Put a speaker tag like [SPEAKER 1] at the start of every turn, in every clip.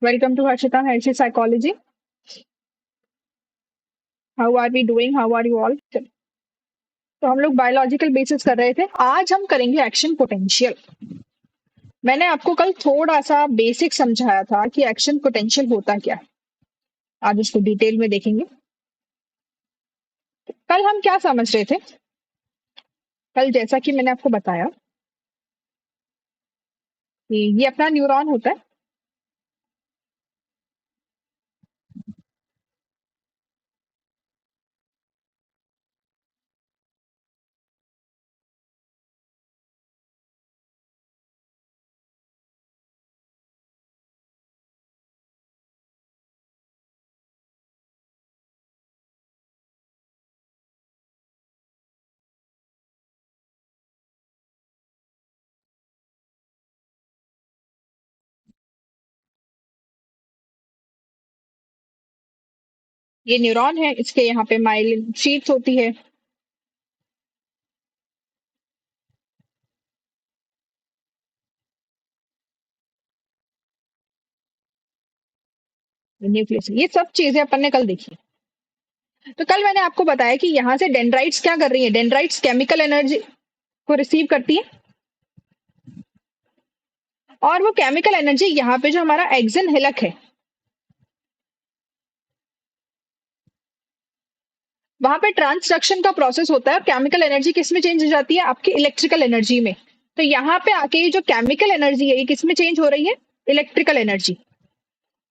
[SPEAKER 1] Welcome to Harshita Hershey Psychology. How are we doing? How are you all? तो हम लोग biological basis कर रहे थे। आज हम करेंगे एक्शन पोटेंशियल। मैंने आपको कल थोड़ा सा बेसिक समझाया था कि एक्शन पोटेंशियल होता क्या है। आज उसको डिटेल में देखेंगे। कल हम क्या समझ रहे थे? कल जैसा कि मैंने आपको बताया कि ये अपना न्यूरॉन होता है। ये न्यूरॉन है, इसके यहाँ पे माइलिन शीट्स होती है। न्यूक्लियस, ये सब चीजें अपन ने कल देखी। तो कल मैंने आपको बताया कि यहाँ से डेंड्राइट्स क्या कर रही है। डेंड्राइट्स केमिकल एनर्जी को रिसीव करती है और वो केमिकल एनर्जी यहाँ पे जो हमारा एक्सिन हिलक है वहां पे ट्रांसडक्शन का प्रोसेस होता है और केमिकल एनर्जी किस में चेंज हो जाती है? आपकी इलेक्ट्रिकल एनर्जी में। तो यहाँ पे आके ये जो केमिकल एनर्जी है ये किस में चेंज हो रही है? Electrical energy.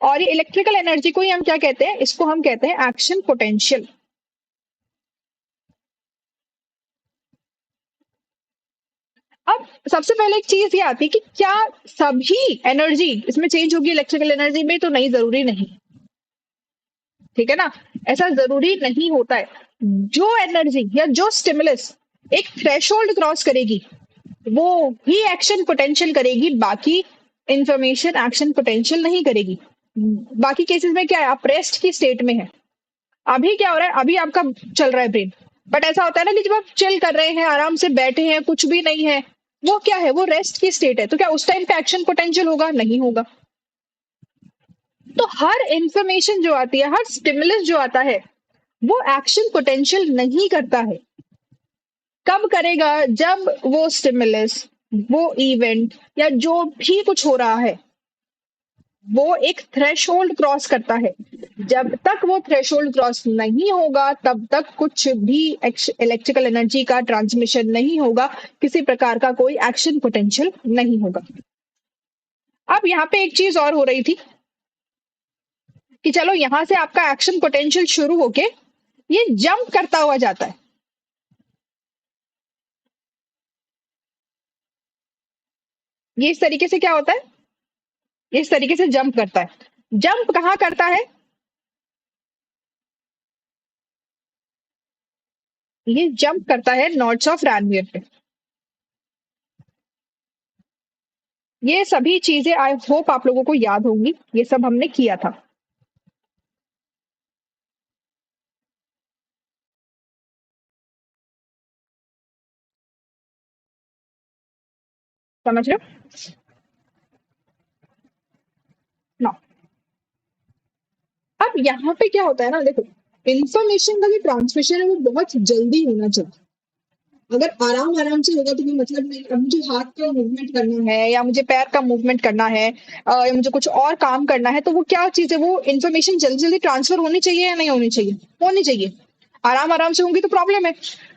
[SPEAKER 1] और ये इलेक्ट्रिकल एनर्जी को ही हम क्या कहते हैं? इसको हम कहते हैं एक्शन पोटेंशियल। अब सबसे पहले एक चीज ये आती है कि क्या सभी एनर्जी इसमें चेंज होगी इलेक्ट्रिकल एनर्जी में? तो नहीं, जरूरी नहीं। ठीक है ना, ऐसा जरूरी नहीं होता है। जो एनर्जी या जो स्टिमुलस एक थ्रेशोल्ड क्रॉस करेगी वो ही एक्शन पोटेंशियल करेगी, बाकी इंफॉर्मेशन एक्शन पोटेंशियल नहीं करेगी। बाकी केसेस में क्या है, आप रेस्ट की स्टेट में है। अभी क्या हो रहा है? अभी आपका चल रहा है ब्रेन, बट ऐसा होता है ना कि जब आप चिल कर रहे हैं, आराम से बैठे हैं, कुछ भी नहीं है, वो क्या है? वो रेस्ट की स्टेट है। तो क्या उस टाइम पे एक्शन पोटेंशियल होगा? नहीं होगा। तो हर इंफॉर्मेशन जो आती है, हर स्टिमुलस जो आता है वो एक्शन पोटेंशियल नहीं करता है। कब करेगा? जब वो स्टिमुलस, वो इवेंट या जो भी कुछ हो रहा है वो एक थ्रेशोल्ड क्रॉस करता है। जब तक वो थ्रेशोल्ड क्रॉस नहीं होगा तब तक कुछ भी इलेक्ट्रिकल एनर्जी का ट्रांसमिशन नहीं होगा, किसी प्रकार का कोई एक्शन पोटेंशियल नहीं होगा। अब यहाँ पे एक चीज और हो रही थी कि चलो यहां से आपका एक्शन पोटेंशियल शुरू होके ये जंप करता हुआ जाता है। ये इस तरीके से क्या होता है? ये इस तरीके से जंप करता है। जंप कहाँ करता है? ये जंप करता है नॉट्स ऑफ रैनवियर पे। ये सभी चीजें आई होप आप लोगों को याद होंगी, ये सब हमने किया था। समझ रहे हो ना? अब यहाँ पे क्या होता है ना, देखो, इंफॉर्मेशन का जो ट्रांसमिशन है वो बहुत जल्दी होना चाहिए। अगर आराम आराम से होगा तो कोई मतलब नहीं। अब मुझे हाथ का मूवमेंट करना है या मुझे पैर का मूवमेंट करना है, या मुझे कुछ और काम करना है, तो वो क्या चीज है? वो इन्फॉर्मेशन जल्दी जल्दी ट्रांसफर होनी चाहिए या नहीं होनी चाहिए? होनी चाहिए। आराम आराम से होंगी तो प्रॉब्लम है।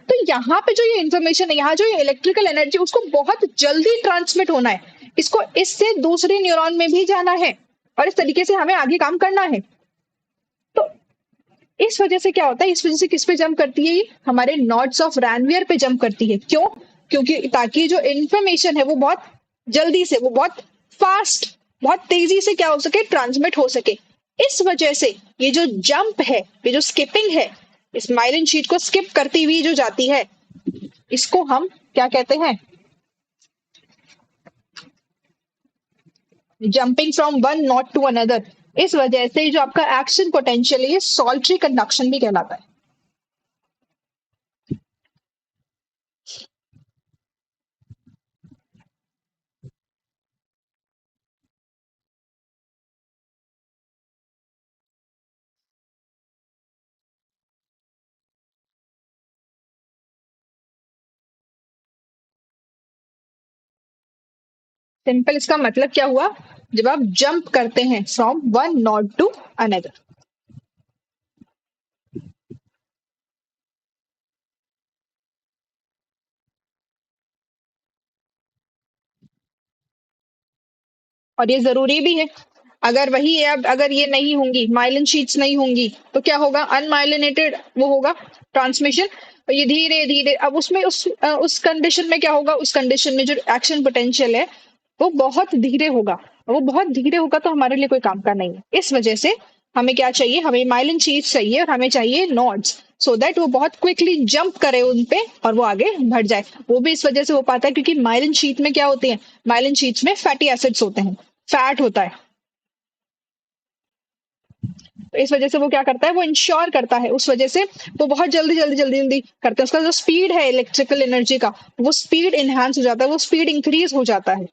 [SPEAKER 1] तो यहाँ पे जो ये इन्फॉर्मेशन है, यहाँ जो ये इलेक्ट्रिकल एनर्जी, उसको बहुत जल्दी ट्रांसमिट होना है। इसको इससे दूसरे न्यूरॉन में भी जाना है और इस तरीके से हमें आगे काम करना है। तो इस वजह से क्या होता है, इस वजह से किस पे जंप करती है? ये हमारे नॉट्स ऑफ रैनवियर पे जंप करती है। क्यों? क्योंकि ताकि जो इन्फॉर्मेशन है वो बहुत जल्दी से, वो बहुत फास्ट, बहुत तेजी से क्या हो सके? ट्रांसमिट हो सके। इस वजह से ये जो जंप है, ये जो स्किपिंग है, इस माइलिन शीट को स्किप करती हुई जो जाती है, इसको हम क्या कहते हैं? Jumping from one node to another. इस वजह से जो आपका एक्शन पोटेंशियल है ये सॉल्टरी कंडक्शन भी कहलाता है। सिंपल इसका मतलब क्या हुआ, जब आप जंप करते हैं from one node to another. और ये जरूरी भी है। अगर वही है, अब अगर ये नहीं होंगी, माइलिन शीट्स नहीं होंगी, तो क्या होगा, अनमाइलिनेटेड वो होगा ट्रांसमिशन। और ये धीरे धीरे अब उसमें उस कंडीशन में क्या होगा, उस कंडीशन में जो एक्शन पोटेंशियल है वो बहुत धीरे होगा। वो बहुत धीरे होगा तो हमारे लिए कोई काम का नहीं है। इस वजह से हमें क्या चाहिए, हमें माइलिन शीट्स चाहिए और हमें चाहिए नोड्स, सो दैट वो बहुत क्विकली जंप करे उन पे और वो आगे बढ़ जाए। वो भी इस वजह से हो पाता है क्योंकि माइलिन शीट में क्या होते हैं, माइलिन शीट्स में फैटी एसिड्स होते हैं, फैट होता है। तो इस वजह से वो क्या करता है, वो इंश्योर करता है, उस वजह से वो बहुत जल्दी जल्दी जल्दी जल्दी करते हैं। उसका जो स्पीड है इलेक्ट्रिकल एनर्जी का, वो स्पीड इनहांस हो जाता है, वो स्पीड इंक्रीज हो जाता है।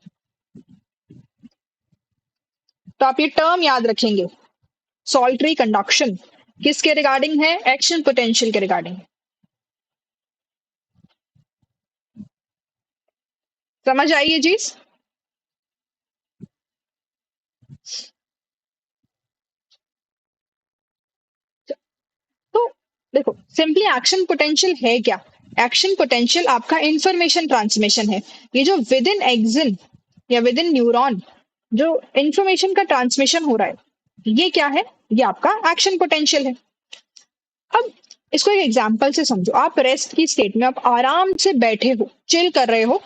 [SPEAKER 1] तो आप ये टर्म याद रखेंगे, सॉल्टरी कंडक्शन किसके रिगार्डिंग है, एक्शन पोटेंशियल के रिगार्डिंग। समझ आई ये चीज। तो देखो सिंपली एक्शन पोटेंशियल है क्या, एक्शन पोटेंशियल आपका इंफॉर्मेशन ट्रांसमिशन है। ये जो विद इन एक्सिन या विद इन न्यूरॉन जो इंफॉर्मेशन का ट्रांसमिशन हो रहा है, ये क्या है, ये आपका एक्शन पोटेंशियल है। अब इसको एक एग्जांपल से समझो, आप रेस्ट की स्टेट में, आप आराम से बैठे हो, चिल कर रहे हो,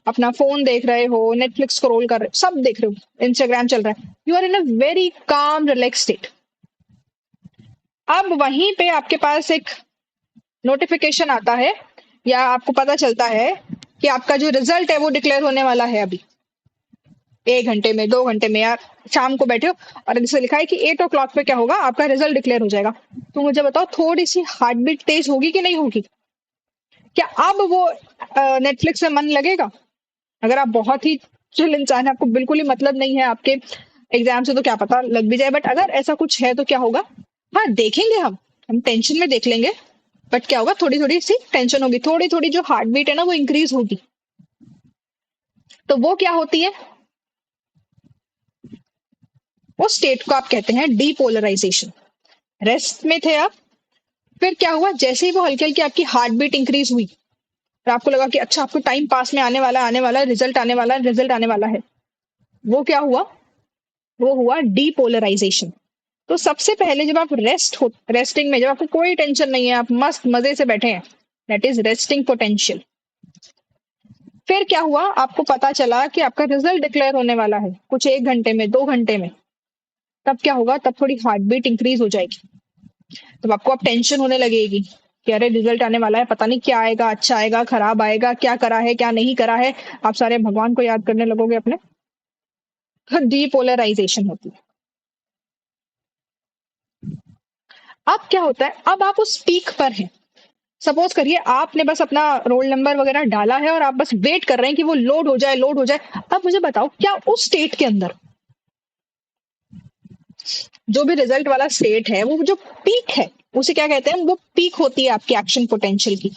[SPEAKER 1] अपना फोन देख रहे हो, नेटफ्लिक्स स्क्रॉल कर रहे हो, सब देख रहे हो, इंस्टाग्राम चल रहा है, you are in a very calm relax state. अब वहीं पे आपके पास एक नोटिफिकेशन आता है या आपको पता चलता है कि आपका जो रिजल्ट है वो डिक्लेयर होने वाला है अभी 1 घंटे में, 2 घंटे में, या शाम को बैठे हो और जैसे लिखा है कि 8 o'clock पे क्या होगा, आपका रिजल्ट डिक्लेयर हो जाएगा। तो मुझे बताओ थोड़ी सी हार्ट बीट तेज होगी कि नहीं होगी, क्या अब वो नेटफ्लिक्स में मन लगेगा। अगर आप बहुत ही चिल इंसान है, आपको बिल्कुल ही मतलब नहीं है आपके एग्जाम से, तो क्या पता लग भी जाए, बट अगर ऐसा कुछ है तो क्या होगा, हाँ देखेंगे हम टेंशन में देख लेंगे, बट क्या होगा, थोड़ी थोड़ी सी टेंशन होगी, थोड़ी थोड़ी जो हार्ट बीट है ना वो इंक्रीज होगी। तो वो क्या होती है, उस स्टेट को आप कहते हैं डीपोलराइजेशन। रेस्ट में थे आप, फिर क्या हुआ, जैसे ही वो हल्की हल्की आपकी हार्ट बीट इंक्रीज हुई और आपको लगा कि अच्छा आपको टाइम पास में आने वाला रिजल्ट आने वाला, रिजल्ट आने वाला है, वो क्या हुआ, वो हुआ डीपोलराइजेशन। तो सबसे पहले जब आप रेस्टिंग में, जब आपको कोई टेंशन नहीं है, आप मस्त मजे से बैठे हैं, दैट इज रेस्टिंग पोटेंशियल। फिर क्या हुआ, आपको पता चला कि आपका रिजल्ट डिक्लेयर होने वाला है कुछ 1 घंटे में, 2 घंटे में, तब क्या होगा, तब थोड़ी हार्ट बीट इंक्रीज हो जाएगी। तब आपको अब टेंशन होने लगेगी कि अरे रिजल्ट आने वाला है, पता नहीं क्या आएगा, अच्छा आएगा, खराब आएगा, क्या करा है, क्या नहीं करा है, आप सारे भगवान को याद करने लगोगे अपने। डीपोलराइजेशन होती है। अब क्या होता है, अब आप उस पीक पर हैं, सपोज करिए आपने बस अपना रोल नंबर वगैरह डाला है और आप बस वेट कर रहे हैं कि वो लोड हो जाए, लोड हो जाए। अब मुझे बताओ, क्या उस स्टेट के अंदर, जो भी रिजल्ट वाला स्टेट है, वो जो पीक है, उसे क्या कहते हैं, वो पीक होती है आपकी एक्शन पोटेंशियल की।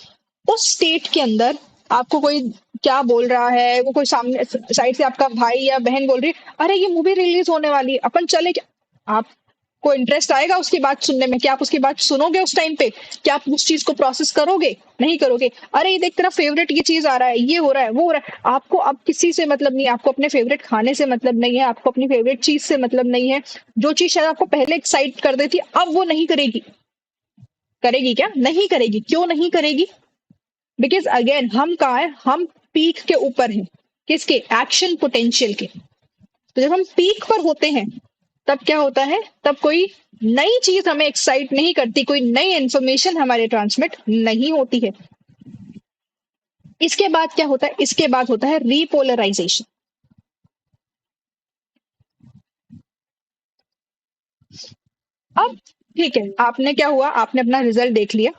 [SPEAKER 1] उस स्टेट के अंदर आपको कोई क्या बोल रहा है, वो कोई सामने साइड से आपका भाई या बहन बोल रही है, अरे ये मूवी रिलीज होने वाली है, अपन चले क्या, आपको इंटरेस्ट आएगा उसकी बात सुनने में, क्या आप उसकी बात सुनोगे उस टाइम पे, क्या आप उस चीज को प्रोसेस करोगे, नहीं करोगे। अरे ये देख तेरा फेवरेट ये चीज आ रहा है, ये हो रहा है, वो हो रहा है, आपको अब किसी से मतलब नहीं है, आपको अपने फेवरेट खाने से मतलब नहीं है, आपको अपनी फेवरेट चीज से मतलब नहीं है। जो चीज शायद आपको पहले एक्साइट कर देती, अब वो नहीं करेगी। करेगी क्या, नहीं करेगी, क्यों नहीं करेगी, बिकॉज अगेन हम कहा है, हम पीक के ऊपर हैं, किसके, एक्शन पोटेंशियल के। तो जब हम पीक पर होते हैं तब क्या होता है, तब कोई नई चीज हमें एक्साइट नहीं करती, कोई नई इंफॉर्मेशन हमारे ट्रांसमिट नहीं होती है। इसके बाद क्या होता है, इसके बाद होता है रीपोलराइजेशन। अब ठीक है, आपने क्या हुआ, आपने अपना रिजल्ट देख लिया,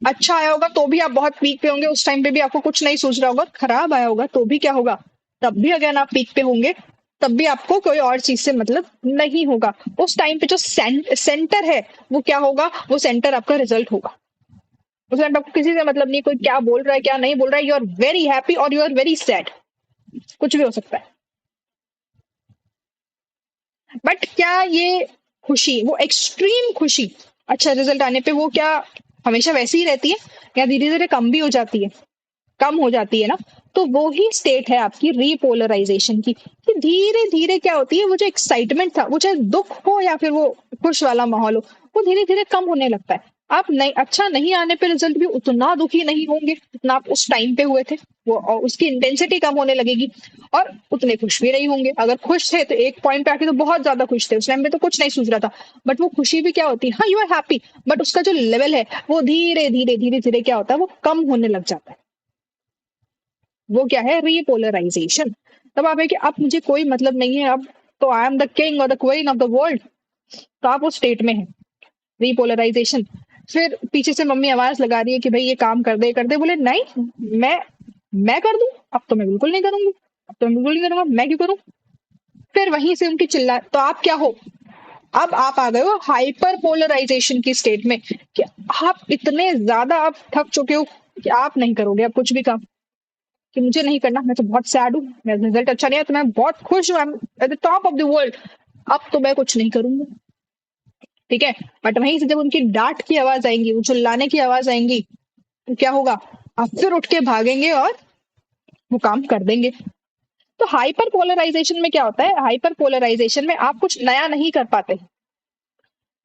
[SPEAKER 1] अच्छा आया होगा तो भी आप बहुत पीक पे होंगे, उस टाइम पे भी आपको कुछ नहीं सूझ रहा होगा, खराब आया होगा तो भी क्या होगा, तब भी अगर आप पीक पे होंगे, तब भी आपको कोई और चीज से मतलब नहीं होगा। उस टाइम पे जो सेंटर है वो क्या होगा, वो सेंटर आपका रिजल्ट होगा। उस टाइम पे आपको किसी से मतलब नहीं, कोई क्या बोल रहा है क्या नहीं बोल रहा है, यू आर वेरी हैप्पी और यू आर वेरी सैड, कुछ भी हो सकता है। बट क्या ये खुशी, वो एक्सट्रीम खुशी अच्छा रिजल्ट आने पे, वो क्या हमेशा वैसी ही रहती है या धीरे धीरे कम भी हो जाती है? कम हो जाती है ना। तो वो ही स्टेट है आपकी रीपोलराइजेशन की, कि धीरे धीरे क्या होती है, वो जो एक्साइटमेंट था, वो चाहे दुख हो या फिर वो खुश वाला माहौल हो, वो धीरे धीरे कम होने लगता है। आप नहीं, अच्छा नहीं आने पे रिजल्ट भी उतना दुखी नहीं होंगे जितना आप उस टाइम पे हुए थे, वो और उसकी इंटेंसिटी कम होने लगेगी। और उतने खुश भी नहीं होंगे। अगर खुश थे तो एक पॉइंट पे आके तो बहुत ज्यादा खुश थे, उस टाइम पे तो कुछ नहीं सूझ रहा था, बट वो खुशी भी क्या होती है, हाँ यू आर हैप्पी, बट उसका जो लेवल है वो धीरे धीरे धीरे धीरे क्या होता है, वो कम होने लग जाता है। वो क्या है, रीपोलराइजेशन। तब आप है कि अब मुझे कोई मतलब नहीं है, अब तो आई एम द किंग और the queen of the world. तो आप उस स्टेट में है, रीपोलराइजेशन। फिर पीछे से मम्मी आवाज लगा रही है कि भाई ये काम कर दे, बोले नहीं, मैं मैं कर दूं, अब तो मैं बिल्कुल नहीं करूंगी, अब तो मैं बिल्कुल नहीं करूंगा, मैं क्यों करूं। फिर वहीं से उनकी चिल्ला, तो आप क्या हो, अब आप आ गए हो हाइपर पोलराइजेशन की स्टेट में, कि आप इतने ज्यादा आप थक चुके हो कि आप नहीं करोगे अब कुछ भी काम, कि मुझे नहीं करना, मैं तो बहुत सैड हूँ, मेरा रिजल्ट अच्छा नहीं है, तो मैं बहुत खुश हूँ, at the top of the world, अब तो मैं कुछ नहीं करूंगा। ठीक है। बट वहीं से जब उनकी डांट की आवाज आएंगी, वो चिल्लाने की आवाज आएंगी, तो क्या होगा, आप फिर उठ के भागेंगे और वो काम कर देंगे। तो हाइपर पोलराइजेशन में क्या होता है, हाइपर पोलराइजेशन में आप कुछ नया नहीं कर पाते,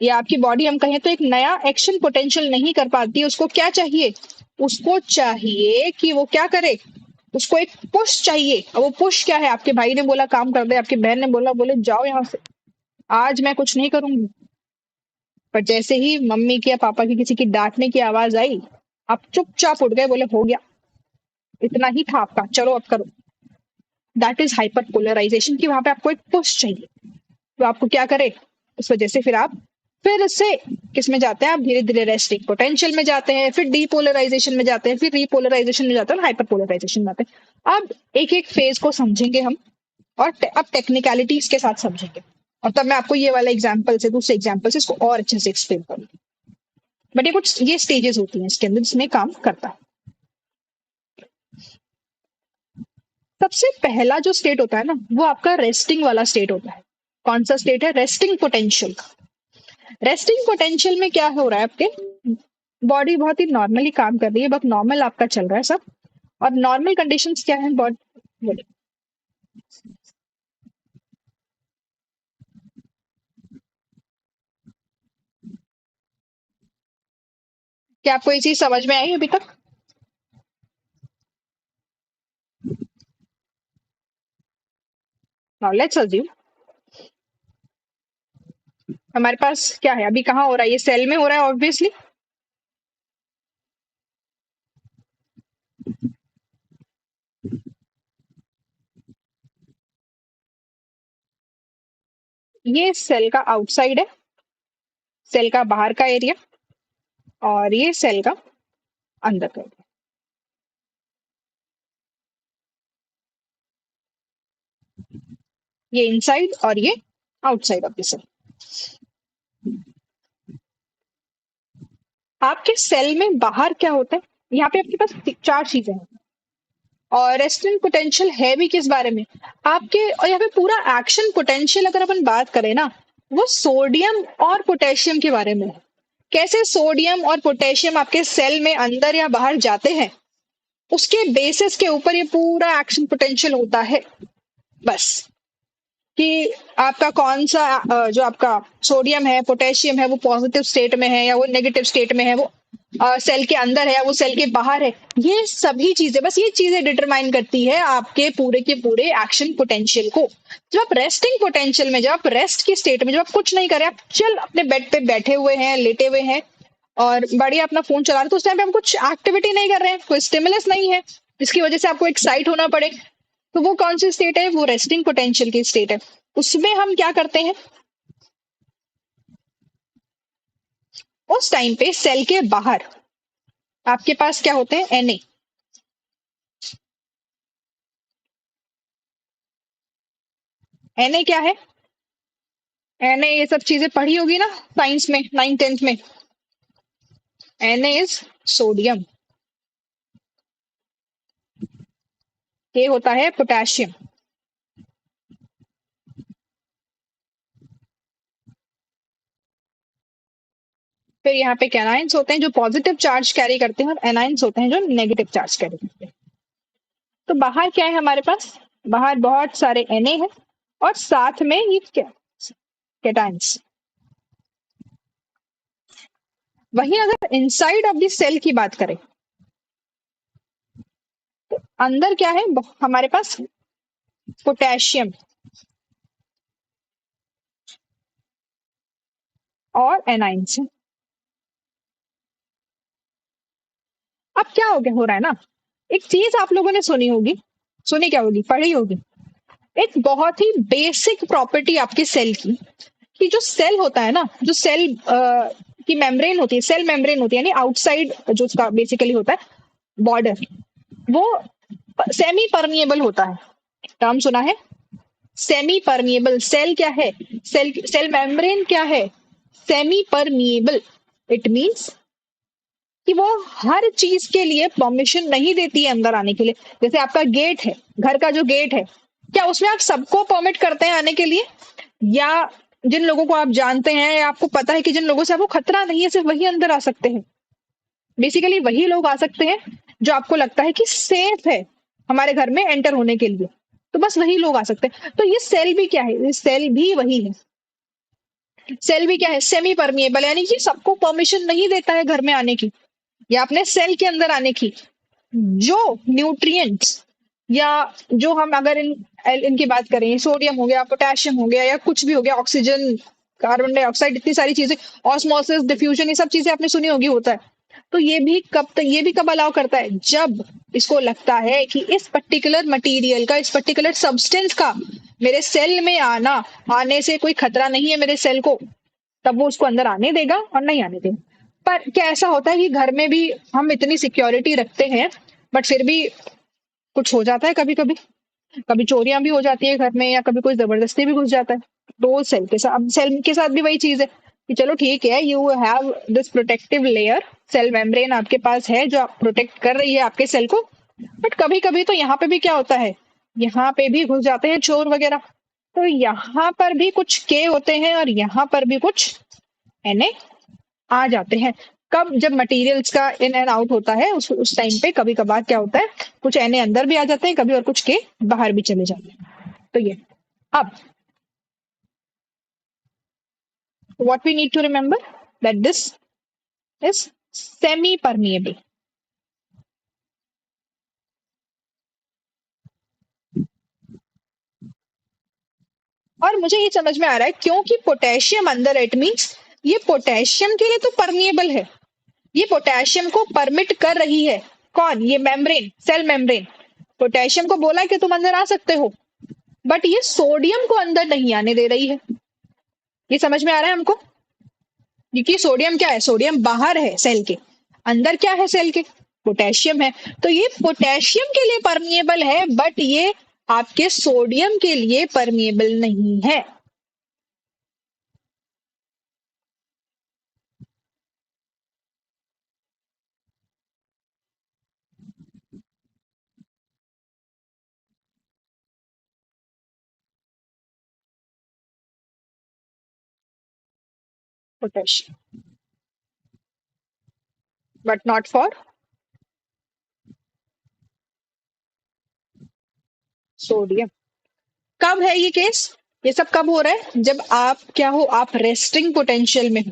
[SPEAKER 1] या आपकी बॉडी हम कहें तो एक नया एक्शन पोटेंशियल नहीं कर पाती। उसको क्या चाहिए, उसको चाहिए कि वो क्या करे, उसको एक पुश चाहिए। और वो पुश क्या है, आपके भाई ने बोला काम कर दे, आपकी बहन ने बोला, बोले जाओ यहाँ से, आज मैं कुछ नहीं करूंगी। पर जैसे ही मम्मी की या पापा की किसी की डांटने की आवाज आई, आप चुपचाप उठ गए, बोले हो गया, इतना ही था आपका, चलो अब करो। दैट इज हाइपर पोलराइजेशन, की वहां पे आपको एक पुश चाहिए। तो आपको क्या करे, उस वजह से फिर आप फिर से किस में जाते हैं, आप धीरे धीरे रेस्टिंग पोटेंशियल में जाते हैं, फिर डीपोलराइजेशन में जाते हैं, फिर रीपोलराइजेशन में जाते हैं, हाइपर पोलराइजेशन में जाते हैं। अब एक एक फेज को समझेंगे हम, और अब टेक्निकलिटीज के साथ समझेंगे, और तब मैं आपको ये वाला एग्जाम्पल से, दूसरे एग्जाम्पल से इसको और अच्छे से एक्सप्लेन करूंगी। बट ये कुछ ये स्टेजेस होती हैं इसके अंदर जिसमें काम करता है। सबसे पहला जो स्टेट होता है ना, वो आपका रेस्टिंग वाला स्टेट होता है। कौन सा स्टेट है, रेस्टिंग पोटेंशियल का। रेस्टिंग पोटेंशियल में क्या हो रहा है, आपके बॉडी बहुत ही नॉर्मली काम कर रही है, बहुत नॉर्मल आपका चल रहा है सब। और नॉर्मल कंडीशंस क्या है, बॉडी, क्या आपको ये चीज समझ में आई अभी तक? नाउ लेट्स अज्यूम हमारे पास क्या है, अभी कहाँ हो रहा है, ये सेल में हो रहा है ऑब्वियसली। ये सेल का आउटसाइड है, सेल का बाहर का एरिया, और ये सेल का अंदर का एरिया। ये इनसाइड और ये आउटसाइड ऑफ द सेल। आपके सेल में बाहर क्या होता है, यहाँ पे आपके पास चार चीजें हैं। और रेस्टिंग पोटेंशियल है भी किस बारे में, आपके, और यहाँ पे पूरा एक्शन पोटेंशियल अगर अपन बात करें ना, वो सोडियम और पोटेशियम के बारे में है। कैसे सोडियम और पोटेशियम आपके सेल में अंदर या बाहर जाते हैं, उसके बेसिस के ऊपर ये पूरा एक्शन पोटेंशियल होता है। बस, कि आपका कौन सा जो आपका सोडियम है, पोटेशियम है, वो पॉजिटिव स्टेट में है या वो नेगेटिव स्टेट में है, वो सेल के अंदर है या वो सेल के बाहर है, ये सभी चीजें, बस ये चीजें डिटरमाइन करती है आपके पूरे के पूरे एक्शन पोटेंशियल को। जब आप रेस्टिंग पोटेंशियल में, जब आप रेस्ट की स्टेट में, जब आप कुछ नहीं कर रहे, आप चिल अपने बेड पे बैठे हुए हैं, लेटे हुए हैं, और बढ़िया अपना फोन चला रहे हैं, तो उस टाइम पे हम कुछ एक्टिविटी नहीं कर रहे हैं, कोई स्टिमुलस नहीं है जिसकी वजह से आपको एक्साइट होना पड़े। तो वो कौन सी स्टेट है, वो रेस्टिंग पोटेंशियल की स्टेट है। उसमें हम क्या करते हैं, उस टाइम पे सेल के बाहर आपके पास क्या होते हैं, एनए। एनए क्या है, एनए ये सब चीजें पढ़ी होगी ना साइंस में, 9th 10th में। एनए इज सोडियम, ये होता है पोटेशियम। फिर यहाँ पे कैनाइंस होते हैं जो पॉजिटिव चार्ज कैरी करते हैं और एनाइंस होते हैं जो नेगेटिव चार्ज कैरी करते हैं। तो बाहर क्या है हमारे पास, बाहर बहुत सारे Na है और साथ में ये क्या, कैटाइंस। वहीं अगर इनसाइड ऑफ द सेल की बात करें तो अंदर क्या है हमारे पास, पोटेशियम और एनाइंस है। अब क्या हो रहा है ना, एक चीज आप लोगों ने सुनी होगी, सुनी क्या होगी, पढ़ी होगी, एक बहुत ही बेसिक प्रॉपर्टी आपकी सेल की, कि जो सेल होता है ना, जो सेल की मेम्ब्रेन होती है, सेल मेम्ब्रेन होती है, यानी आउटसाइड जो उसका बेसिकली होता है बॉर्डर, वो सेमी परमिएबल होता है। टर्म सुना है, सेमी परमिएबल। सेल क्या है, सेल मेम्ब्रेन क्या है, सेमी परमिएबल। इट मींस कि वो हर चीज के लिए परमिशन नहीं देती है अंदर आने के लिए। जैसे आपका गेट है, घर का जो गेट है, क्या उसमें आप सबको परमिट करते हैं आने के लिए, या जिन लोगों को आप जानते हैं या आपको पता है कि जिन लोगों से आपको खतरा नहीं है सिर्फ वही अंदर आ सकते हैं। बेसिकली वही लोग आ सकते हैं जो आपको लगता है कि सेफ है हमारे घर में एंटर होने के लिए, तो बस वही लोग आ सकते हैं। तो ये सेल भी क्या है, ये सेल भी वही है। सेल भी क्या है, सेमी परमिएबल, यानी कि सबको परमिशन नहीं देता है घर में आने की या अपने सेल के अंदर आने की। जो न्यूट्रिएंट्स या जो हम अगर इनकी बात करें, सोडियम हो गया, पोटेशियम हो गया, या कुछ भी हो गया, ऑक्सीजन, कार्बन डाइऑक्साइड, इतनी सारी चीजें, ऑस्मोसिस, डिफ्यूजन, ये सब चीजें आपने सुनी होगी होता है। तो ये भी कब अलाउ करता है, जब इसको लगता है कि इस पर्टिकुलर मटेरियल का, इस पर्टिकुलर सब्सटेंस का मेरे सेल में आने से कोई खतरा नहीं है मेरे सेल को, तब वो उसको अंदर आने देगा और नहीं आने देगा। पर क्या ऐसा होता है कि घर में भी हम इतनी सिक्योरिटी रखते हैं बट फिर भी कुछ हो जाता है, कभी कभी कभी चोरियां भी हो जाती है घर में, या कभी कोई जबरदस्ती भी घुस जाता है। तो सेल के साथ, अब सेल के साथ भी वही चीज है कि चलो ठीक है, you have this protective layer, cell membrane आपके पास है जो प्रोटेक्ट कर रही है आपके सेल को, बट कभी कभी तो यहाँ पे भी क्या होता है, यहाँ पे भी घुस जाते हैं चोर वगैरह। तो यहाँ पर भी कुछ के होते हैं और यहाँ पर भी कुछ Na आ जाते हैं। कब, जब मटेरियल्स का इन एंड आउट होता है उस टाइम पे कभी कभार क्या होता है, कुछ Na अंदर भी आ जाते हैं कभी, और कुछ के बाहर भी चले जाते हैं। तो ये, अब what we need to remember that this is semi permeable। और मुझे ये समझ में आ रहा है क्योंकि पोटेशियम अंदर, इट मींस ये पोटेशियम के लिए तो परमिएबल है, ये पोटेशियम को परमिट कर रही है। कौन, ये मेम्ब्रेन, सेल मेम्ब्रेन पोटेशियम को बोला कि तुम अंदर आ सकते हो, बट ये सोडियम को अंदर नहीं आने दे रही है। ये समझ में आ रहा है हमको, क्योंकि सोडियम क्या है, सोडियम बाहर है सेल के, अंदर क्या है सेल के, पोटेशियम है। तो ये पोटेशियम के लिए परमिएबल है बट ये आपके सोडियम के लिए परमिएबल नहीं है। Potassium but not for sodium. कब है ये केस, ये सब कब हो रहा है, जब आप क्या हो, आप रेस्टिंग पोटेंशियल में हो,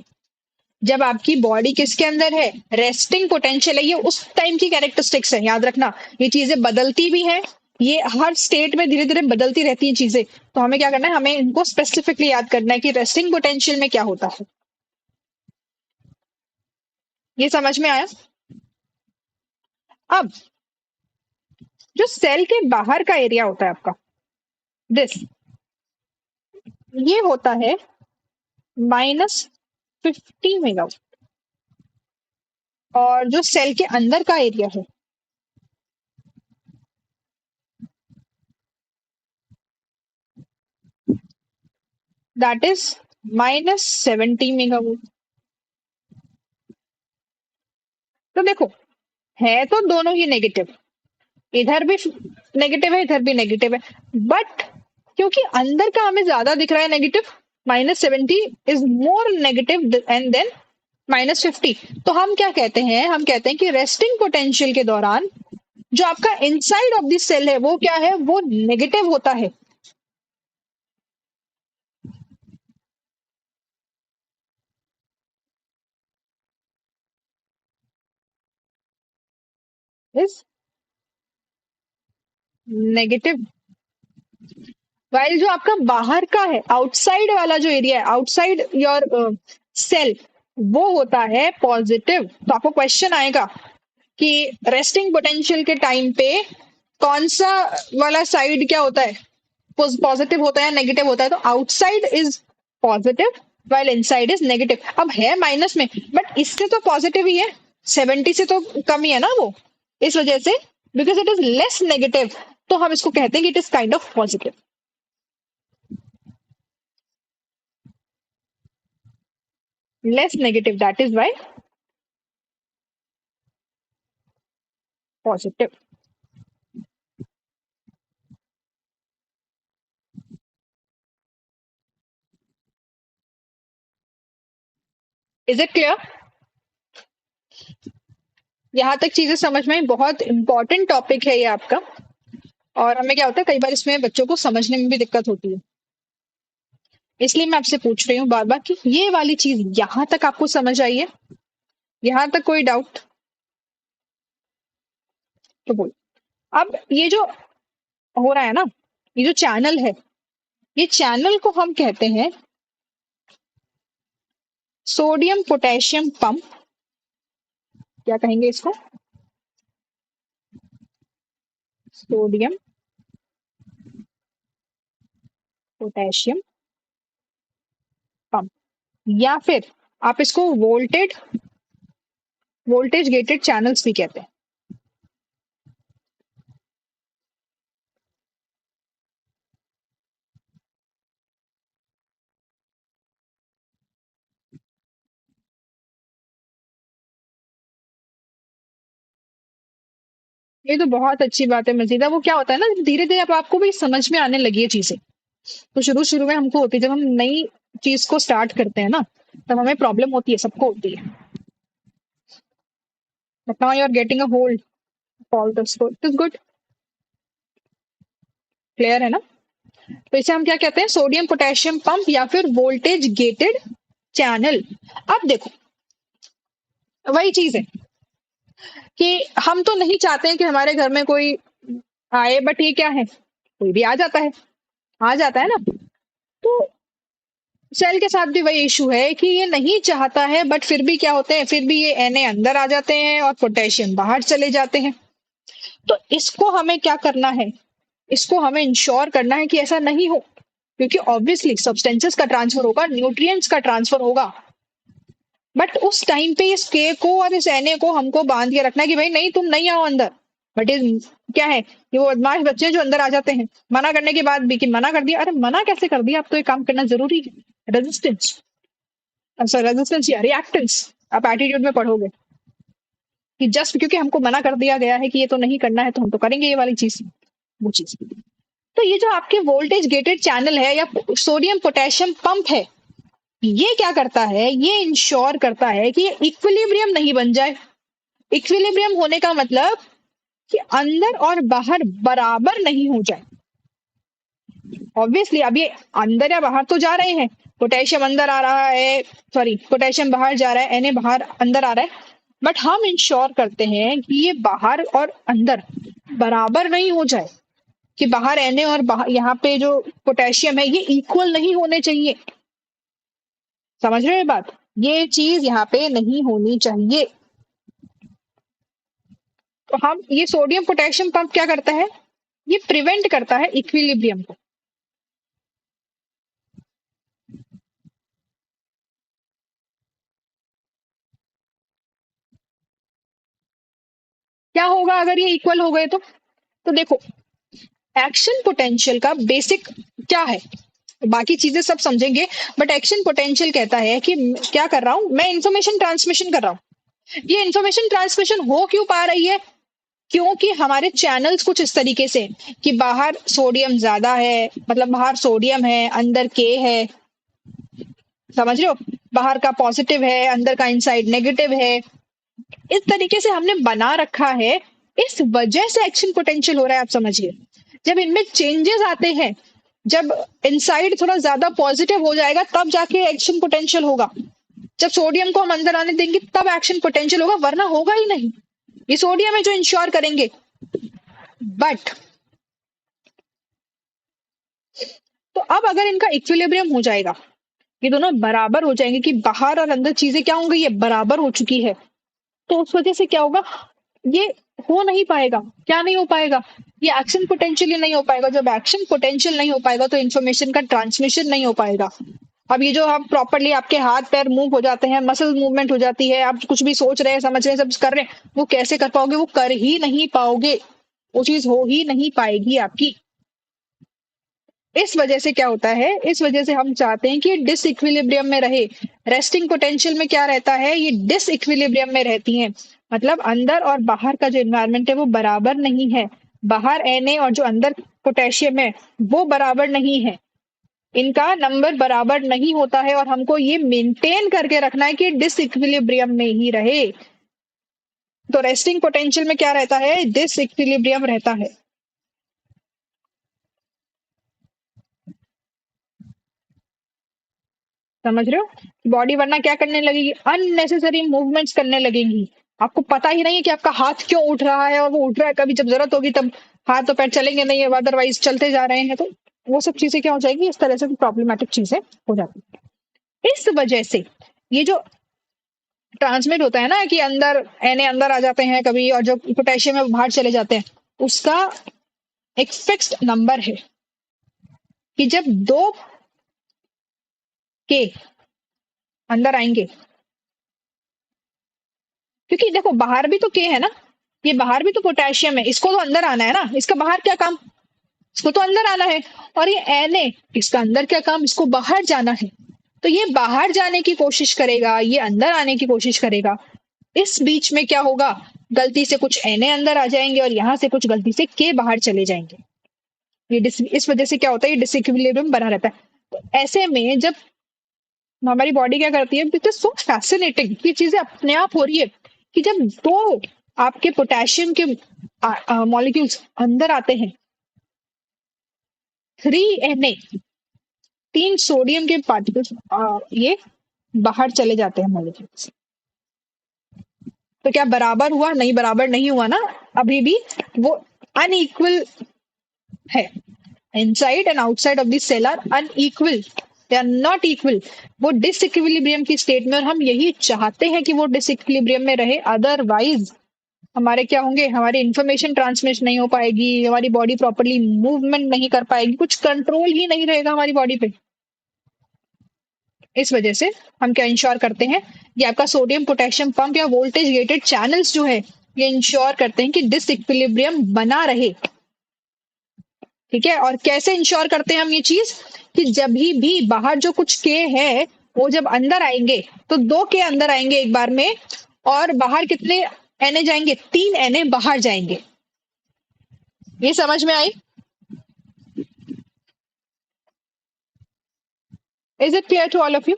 [SPEAKER 1] जब आपकी बॉडी किसके अंदर है, रेस्टिंग पोटेंशियल है। ये उस टाइम की कैरेक्टरिस्टिक्स है, याद रखना। ये चीजें बदलती भी हैं, ये हर स्टेट में धीरे धीरे बदलती रहती हैं चीजें। तो हमें क्या करना है, हमें इनको स्पेसिफिकली याद करना है कि रेस्टिंग पोटेंशियल में क्या होता है। ये समझ में आया। अब जो सेल के बाहर का एरिया होता है आपका, दिस, ये होता है -50 मेगावाट, और जो सेल के अंदर का एरिया है दैट इज -70 मेगावाट। तो देखो, है तो दोनों ही नेगेटिव, इधर भी नेगेटिव है, इधर भी नेगेटिव है, बट क्योंकि अंदर का हमें ज्यादा दिख रहा है negative, -70 is more negative and than -50। तो हम क्या कहते हैं, हम कहते हैं कि रेस्टिंग पोटेंशियल के दौरान जो आपका इनसाइड ऑफ द सेल है वो क्या है, वो नेगेटिव होता है। Is negative. वाइल जो आपका बाहर का है, आउटसाइड वाला जो एरिया है, आउटसाइड योर सेल, वो होता है पॉजिटिव। तो आपको क्वेश्चन आएगा कि रेस्टिंग पोटेंशियल के टाइम पे कौन सा वाला साइड क्या होता है, पॉजिटिव होता है या नेगेटिव होता है। तो outside is positive while inside is negative. अब है माइनस में, बट इससे तो पॉजिटिव ही है, 70 से तो कम ही है ना वो, इस वजह से because it is less negative, तो हम इसको कहते हैं कि it is kind of positive. Less negative, that is why positive. Is it clear? यहाँ तक चीजें समझ में आई। बहुत इंपॉर्टेंट टॉपिक है ये आपका, और हमें क्या होता है कई बार इसमें बच्चों को समझने में भी दिक्कत होती है, इसलिए मैं आपसे पूछ रही हूँ बार बार कि ये वाली चीज यहाँ तक आपको समझ आई है, यहाँ तक कोई डाउट तो बोल। अब ये जो हो रहा है ना, ये जो चैनल है, ये चैनल को हम कहते हैं सोडियम पोटेशियम पंप। क्या कहेंगे इसको? सोडियम पोटेशियम पंप, या फिर आप इसको वोल्टेज गेटेड चैनल्स भी कहते हैं। ये तो बहुत अच्छी बात है मजीदा। वो क्या होता है ना, धीरे धीरे अब आपको भी समझ में आने लगी है चीजें। तो शुरू शुरू में हमको होती है, जब हम नई चीज को स्टार्ट करते हैं ना, तब हमें प्रॉब्लम होती है, सबको होती है। But now you are getting a hold all this, it is good. Clear है ना? तो इसे हम क्या कहते हैं, सोडियम पोटेशियम पंप या फिर वोल्टेज गेटेड चैनल। अब देखो वही चीज है कि हम तो नहीं चाहते हैं कि हमारे घर में कोई आए, बट ये क्या है, कोई भी आ जाता है, आ जाता है ना। तो सेल के साथ भी वही इशू है कि ये नहीं चाहता है, बट फिर भी क्या होते हैं, फिर भी ये Na अंदर आ जाते हैं और पोटेशियम बाहर चले जाते हैं। तो इसको हमें क्या करना है, इसको हमें इंश्योर करना है कि ऐसा नहीं हो, क्योंकि ऑब्वियसली सब्सटेंसेस का ट्रांसफर होगा, न्यूट्रिएंट्स का ट्रांसफर होगा, बट उस टाइम पे इस के को और इस Na को हमको बांध के रखना है कि भाई नहीं, तुम नहीं आओ अंदर। बट इज क्या है, ये वो बदमाश बच्चे हैं जो अंदर आ जाते हैं, मना करने के बाद भी कि मना कर दिया। अरे मना कैसे कर दिया, अब तो ये काम करना जरूरी है। रेजिस्टेंस, अच्छा रेजिस्टेंस या रिएक्टेंस आप एटीट्यूड में पढ़ोगे कि जस्ट क्योंकि हमको मना कर दिया गया है कि ये तो नहीं करना है, तो हम तो करेंगे ये वाली चीज, वो चीज। तो ये जो आपके वोल्टेज गेटेड चैनल है या सोडियम पोटेशियम पंप है, ये क्या करता है, ये इंश्योर करता है कि इक्विलिब्रियम नहीं बन जाए। इक्विलिब्रियम होने का मतलब कि अंदर और बाहर बराबर नहीं हो जाए। ऑब्वियसली अब ये अंदर या बाहर तो जा रहे हैं, पोटेशियम अंदर आ रहा है, सॉरी पोटेशियम बाहर जा रहा है, Na बाहर अंदर आ रहा है, बट हम इंश्योर करते हैं कि ये बाहर और अंदर बराबर नहीं हो जाए, कि बाहर Na और बाहर यहाँ पे जो पोटेशियम है ये इक्वल नहीं होने चाहिए। समझ रहे हो ये बात? ये चीज यहाँ पे नहीं होनी चाहिए। तो हम ये सोडियम पोटेशियम पंप क्या करता है, ये प्रिवेंट करता है इक्विलिब्रियम को। क्या होगा अगर ये इक्वल हो गए तो देखो एक्शन पोटेंशियल का बेसिक क्या है, बाकी चीजें सब समझेंगे, बट एक्शन पोटेंशियल कहता है कि क्या कर रहा हूं मैं, इंफॉर्मेशन ट्रांसमिशन कर रहा हूं। ये इंफॉर्मेशन ट्रांसमिशन हो क्यों पा रही है, क्योंकि हमारे चैनल्स कुछ इस तरीके से कि बाहर सोडियम ज्यादा है, मतलब बाहर सोडियम है, अंदर के है। समझ रहे हो? बाहर का पॉजिटिव है, अंदर का इनसाइड नेगेटिव है। इस तरीके से हमने बना रखा है, इस वजह से एक्शन पोटेंशियल हो रहा है। आप समझिए, जब इनमें चेंजेस आते हैं, जब इनसाइड थोड़ा ज्यादा पॉजिटिव हो जाएगा तब जाके एक्शन पोटेंशियल होगा। जब सोडियम को हम अंदर आने देंगे तब एक्शन पोटेंशियल होगा, वरना होगा ही नहीं। ये सोडियम है जो इंश्योर करेंगे। बट तो अब अगर इनका इक्विलिब्रियम हो जाएगा, ये दोनों बराबर हो जाएंगे कि बाहर और अंदर चीजें क्या होंगी, ये बराबर हो चुकी है, तो उस वजह से क्या होगा, ये हो नहीं पाएगा। क्या नहीं हो पाएगा, ये एक्शन पोटेंशियल ही नहीं हो पाएगा। जब एक्शन पोटेंशियल नहीं हो पाएगा तो इन्फॉर्मेशन का ट्रांसमिशन नहीं हो पाएगा। अब ये जो हम प्रॉपरली आपके हाथ पैर मूव हो जाते हैं, मसल मूवमेंट हो जाती है, आप कुछ भी सोच रहे हैं, समझ रहे हैं, सब कर रहे हैं, वो कैसे कर पाओगे, वो कर ही नहीं पाओगे, वो चीज हो ही नहीं पाएगी आपकी। इस वजह से क्या होता है, इस वजह से हम चाहते हैं कि डिसइक्विलिब्रियम में रहे। रेस्टिंग पोटेंशियल में क्या रहता है, ये डिसइक्विलिब्रियम में रहती है। मतलब अंदर और बाहर का जो एनवायरनमेंट है वो बराबर नहीं है। बाहर Na और जो अंदर पोटेशियम है वो बराबर नहीं है, इनका नंबर बराबर नहीं होता है, और हमको ये मेंटेन करके रखना है कि डिसइक्विलिब्रियम में ही रहे। तो रेस्टिंग पोटेंशियल में क्या रहता है, डिसइक्विलिब्रियम रहता है। समझ रहे हो, बॉडी वरना क्या करने लगेगी, अननेसेसरी मूवमेंट्स करने लगेंगी। आपको पता ही नहीं है कि आपका हाथ क्यों उठ रहा है, और वो उठ रहा है, कभी जब जरूरत होगी तब हाथ तो पैर चलेंगे नहीं, अदरवाइज चलते जा रहे हैं, तो वो सब चीजें क्या हो जाएगी, इस तरह से प्रॉब्लमेटिक चीजें हो जाती है। इस वजह से ये जो ट्रांसमिट होता है ना कि अंदर Na अंदर आ जाते हैं कभी, और जो पोटेशियम है वो बाहर चले जाते हैं, उसका एक फिक्स्ड नंबर है कि जब दो के अंदर आएंगे, क्योंकि देखो बाहर भी तो के है ना, ये बाहर भी तो पोटेशियम है, इसको तो अंदर आना है ना, इसका बाहर क्या काम, इसको तो अंदर आना है। और ये Na, इसका अंदर क्या काम, इसको बाहर जाना है। तो ये बाहर जाने की कोशिश करेगा, ये अंदर आने की कोशिश करेगा। इस बीच में क्या होगा, गलती से कुछ Na अंदर आ जाएंगे और यहां से कुछ गलती से के बाहर चले जाएंगे। इस वजह से क्या होता है, ये डिसइक्विलिब्रियम बना रहता है। तो ऐसे में जब हमारी बॉडी क्या करती है, इट इज सो फैसिनेटिंग, ये चीजें अपने आप हो रही है कि जब दो आपके पोटेशियम के मॉलिक्यूल्स अंदर आते हैं, 3Na, 3 सोडियम के पार्टिकल्स ये बाहर चले जाते हैं मॉलिक्यूल्स। तो क्या बराबर हुआ, नहीं बराबर नहीं हुआ ना, अभी भी वो अनइक्वल है। Inside and outside of the cell are unequal, they are not equal. वो डिसइक्विलिब्रियम की स्टेट में, और हम यही चाहते हैं कि वो डिसइक्विलिब्रियम में रहे, अदरवाइज हमारे क्या होंगे, हमारी इंफॉर्मेशन ट्रांसमिट नहीं हो पाएगी, हमारी बॉडी प्रॉपरली मूवमेंट नहीं कर पाएगी, कुछ कंट्रोल ही नहीं रहेगा हमारी बॉडी पे। इस वजह से हम क्या इंश्योर करते हैं, ये आपका सोडियम पोटेशियम पंप या वोल्टेज गेटेड चैनल्स जो है, ये इंश्योर करते हैं कि डिसइक्विलिब्रियम बना रहे। ठीक है, और कैसे इंश्योर करते हैं हम ये चीज, कि जब भी बाहर जो कुछ के है वो जब अंदर आएंगे, तो 2 के अंदर आएंगे एक बार में, और बाहर कितने Na जाएंगे, 3 Na बाहर जाएंगे। ये समझ में आई, is it clear to all of you.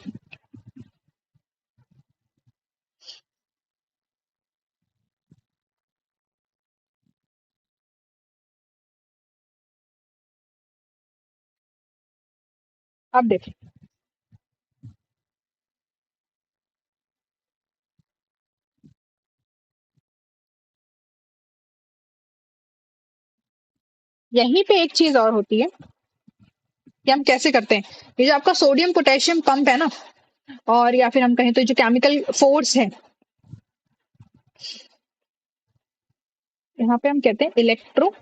[SPEAKER 1] अब देखिए, यहीं पे एक चीज और होती है कि हम कैसे करते हैं, ये जो आपका सोडियम पोटेशियम पंप है ना, और या फिर हम कहें तो जो केमिकल फोर्स है, यहाँ पे हम कहते हैं इलेक्ट्रो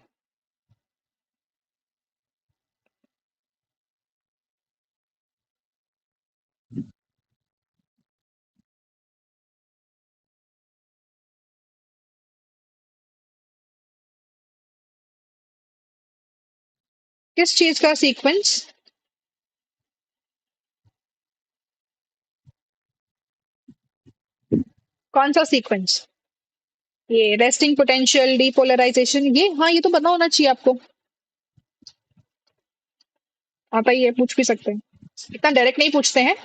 [SPEAKER 1] किस चीज का सीक्वेंस, कौन सा सीक्वेंस, ये रेस्टिंग पोटेंशियल, डीपोलराइजेशन, ये हाँ ये तो पता होना चाहिए आपको, आता ही है, पूछ भी सकते हैं, इतना डायरेक्ट नहीं पूछते हैं।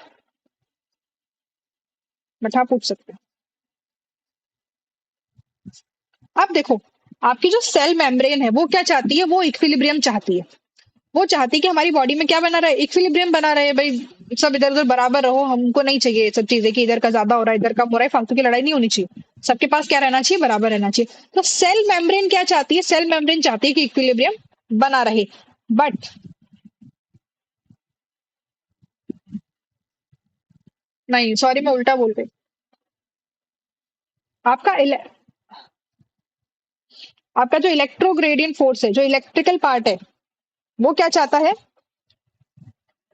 [SPEAKER 1] बट हाँ पूछ सकते हैं। अब देखो, आपकी जो सेल मेम्ब्रेन है वो क्या चाहती है, वो इक्विलिब्रियम चाहती है। वो चाहती है कि हमारी बॉडी में क्या बना रहे, इक्विलिब्रियम बना रहे भाई, सब इधर उधर बराबर रहो। हमको नहीं चाहिए ये सब चीजें कि इधर का ज्यादा हो रहा है इधर कम हो रहा है, फालतू की लड़ाई नहीं होनी चाहिए। सबके पास क्या रहना चाहिए, बराबर रहना चाहिए। तो सेल मेम्ब्रेन क्या चाहती है, सेल मेम्ब्रेन चाहती है कि इक्विलिब्रियम बना रहे। बट नहीं, सॉरी मैं उल्टा बोल गई। आपका आपका जो इलेक्ट्रोग्रेडियंट फोर्स है, जो इलेक्ट्रिकल पार्ट है, वो क्या चाहता है,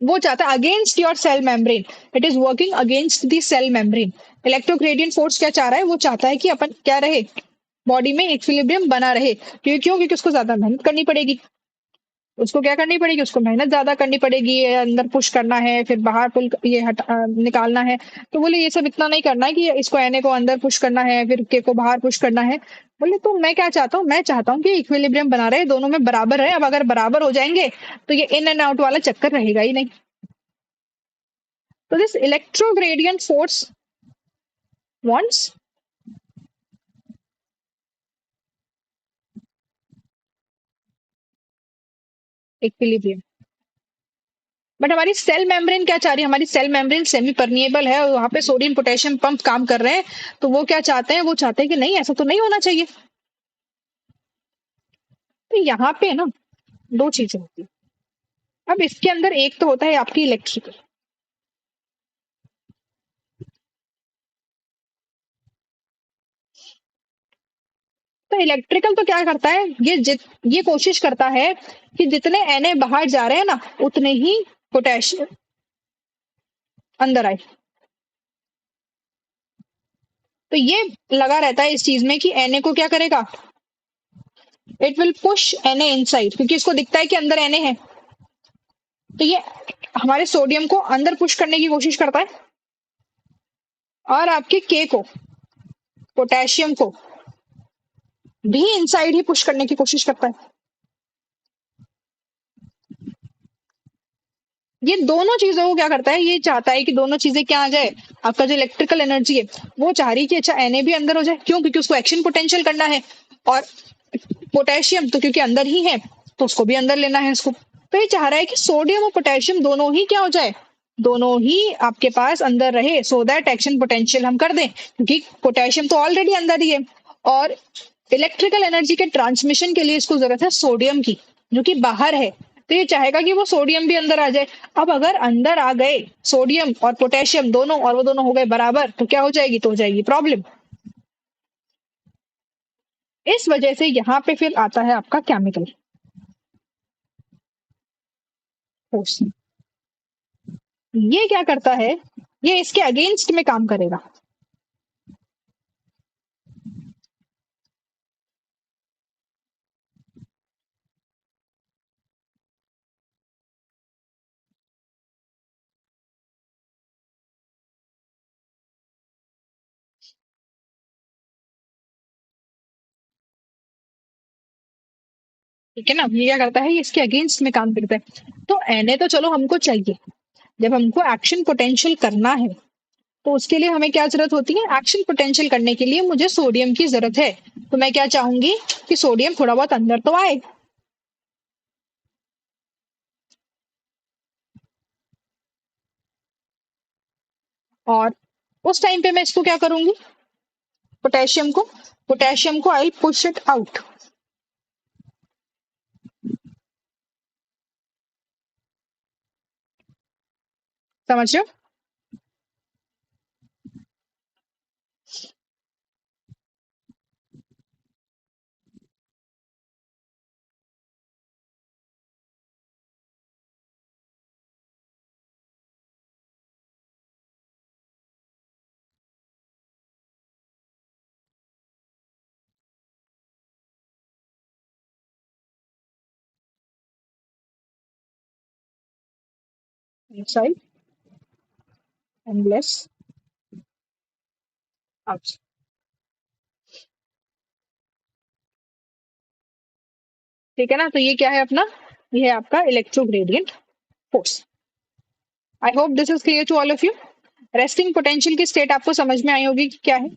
[SPEAKER 1] वो चाहता है against your cell membrane. It is working against the cell membrane. Electrogradient force क्या चाह रहा है, वो चाहता है कि अपन क्या रहे, बॉडी में इक्विलिब्रियम बना रहे। क्यों, क्योंकि उसको ज्यादा मेहनत करनी पड़ेगी। उसको क्या करनी पड़ेगी, उसको मेहनत ज्यादा करनी पड़ेगी, ये अंदर पुश करना है, फिर बाहर पुल ये निकालना है। तो बोले ये सब इतना नहीं करना है कि इसको एनए को अंदर पुश करना है फिर के को बाहर पुश करना है। बोले तो मैं क्या चाहता हूँ, मैं चाहता हूँ कि इक्विलिब्रियम बना रहे, दोनों में बराबर है। अब अगर बराबर हो जाएंगे तो ये इन एंड आउट वाला चक्कर रहेगा ही नहीं। तो this electrogradient force wants equilibrium. But हमारी सेल मेम्ब्रेन क्या चाह रही है, हमारी सेल मेम्ब्रेन सेमी परमिएबल है और वहां पे सोडियम पोटेशियम पंप काम कर रहे हैं। तो वो क्या चाहते हैं, वो चाहते हैं कि नहीं ऐसा तो नहीं होना चाहिए। तो यहाँ पे ना दो चीजें होती है। अब इसके अंदर एक तो होता है आपकी इलेक्ट्रिकल। तो इलेक्ट्रिकल तो क्या करता है, ये कोशिश करता है कि जितने एनए बाहर जा रहे हैं ना, उतने ही पोटेशियम अंदर आए। तो ये लगा रहता है इस चीज में कि एनए को क्या करेगा, it will push NA inside, क्योंकि इसको दिखता है कि अंदर एनए है। तो ये हमारे सोडियम को अंदर पुश करने की कोशिश करता है और आपके के को, पोटेशियम को भी इनसाइड ही पुश करने की कोशिश करता है। ये दोनों चीजों को क्या करता है, ये चाहता है कि दोनों चीजें क्या आ जाए, आपका जो इलेक्ट्रिकल एनर्जी है वो चाह रही है कि अच्छा एनए भी अंदर हो जाए। क्यों, क्योंकि उसको एक्शन पोटेंशियल करना है। और पोटेशियम तो क्योंकि अंदर ही है, तो उसको भी अंदर लेना है इसको। तो ये चाह रहा है कि सोडियम और पोटेशियम दोनों ही क्या हो जाए, दोनों ही आपके पास अंदर रहे, सो दैट एक्शन पोटेंशियल हम कर दें, क्योंकि पोटेशियम तो ऑलरेडी अंदर ही है। और इलेक्ट्रिकल एनर्जी के ट्रांसमिशन के लिए इसको जरूरत है सोडियम की, जो कि बाहर है। तो ये चाहेगा कि वो सोडियम भी अंदर आ जाए। अब अगर अंदर आ गए सोडियम और पोटेशियम दोनों, और वो दोनों हो गए बराबर, तो क्या हो जाएगी, तो हो जाएगी प्रॉब्लम। इस वजह से यहाँ पे फिर आता है आपका केमिकल फोर्स। ये क्या करता है, ये इसके अगेंस्ट में काम करेगा। ठीक है ना, ये क्या करता है, ये इसके अगेंस्ट में काम करता है। तो एनए तो चलो हमको चाहिए, जब हमको एक्शन पोटेंशियल करना है तो उसके लिए हमें क्या जरूरत होती है, एक्शन पोटेंशियल करने के लिए मुझे सोडियम की जरूरत है। तो मैं क्या चाहूंगी कि सोडियम थोड़ा बहुत अंदर तो आए। और उस टाइम पे मैं इसको क्या करूंगी, पोटेशियम को आई पुश इट आउट। समझ रहे हो। Inside and less out. ठीक है ना, तो ये क्या है अपना, ये है आपका electrogradient force. I hope this is clear to all of you. Resting potential की स्टेट आपको समझ में आई होगी कि क्या है?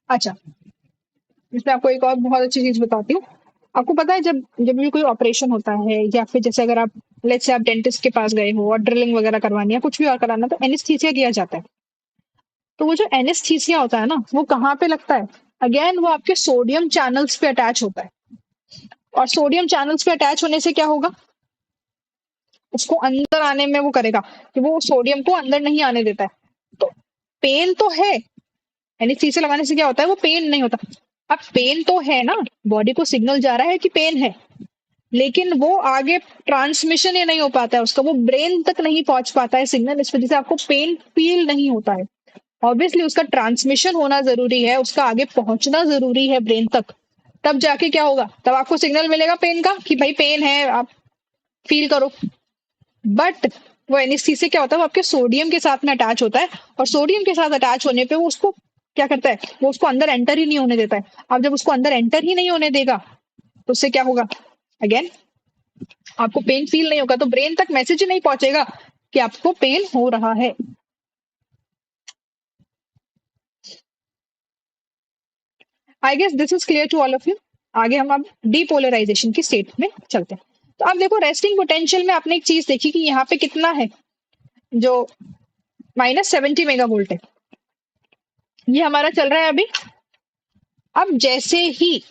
[SPEAKER 1] अच्छा, इसमें आपको एक और बहुत अच्छी चीज बताती हूँ। आपको पता है जब जब भी कोई ऑपरेशन होता है या फिर जैसे अगर आप लेट्स से आप डेंटिस्ट के पास गए हो और ड्रिलिंग वगैरह करवानी है कुछ भी और कराना तो एनेस्थीसिया किया जाता है। तो वो जो एनेस्थीसिया होता है ना वो कहाँ पे लगता है? अगेन वो आपके सोडियम चैनल्स पे अटैच होता है। और सोडियम चैनल्स पे अटैच होने से क्या होगा? उसको अंदर आने में वो करेगा कि वो सोडियम को अंदर नहीं आने देता है। तो पेन तो है, एनेस्थीसिया लगाने से क्या होता है? वो पेन नहीं होता। अब पेन तो है ना, बॉडी को सिग्नल जा रहा है कि पेन है, लेकिन वो आगे ट्रांसमिशन ही नहीं हो पाता है उसका, वो ब्रेन तक नहीं पहुंच पाता है सिग्नल, इस वजह से आपको पेन फील नहीं होता है। ऑब्वियसली उसका ट्रांसमिशन होना जरूरी है, उसका आगे पहुंचना जरूरी है ब्रेन तक, तब जाके क्या होगा, तब आपको सिग्नल मिलेगा पेन का कि भाई पेन है, आप फील करो। बट वो एनेस्थीसिया क्या होता है, वो आपके सोडियम के साथ में अटैच होता है, और सोडियम के साथ अटैच होने पे वो उसको क्या करता है, वो उसको अंदर एंटर ही नहीं होने देता है। अब जब उसको अंदर एंटर ही नहीं होने देगा तो उससे क्या होगा? अगेन आपको पेन फील नहीं होगा, तो ब्रेन तक मैसेज ही नहीं पहुंचेगा कि आपको पेन हो रहा है। I guess this is clear to all of you. आगे हम अब डीपोलराइजेशन की स्टेट में चलते हैं। तो अब देखो रेस्टिंग पोटेंशियल में आपने एक चीज देखी कि यहाँ पे कितना है, जो -70 मेगावोल्ट है, ये हमारा चल रहा है अभी। अब जैसे ही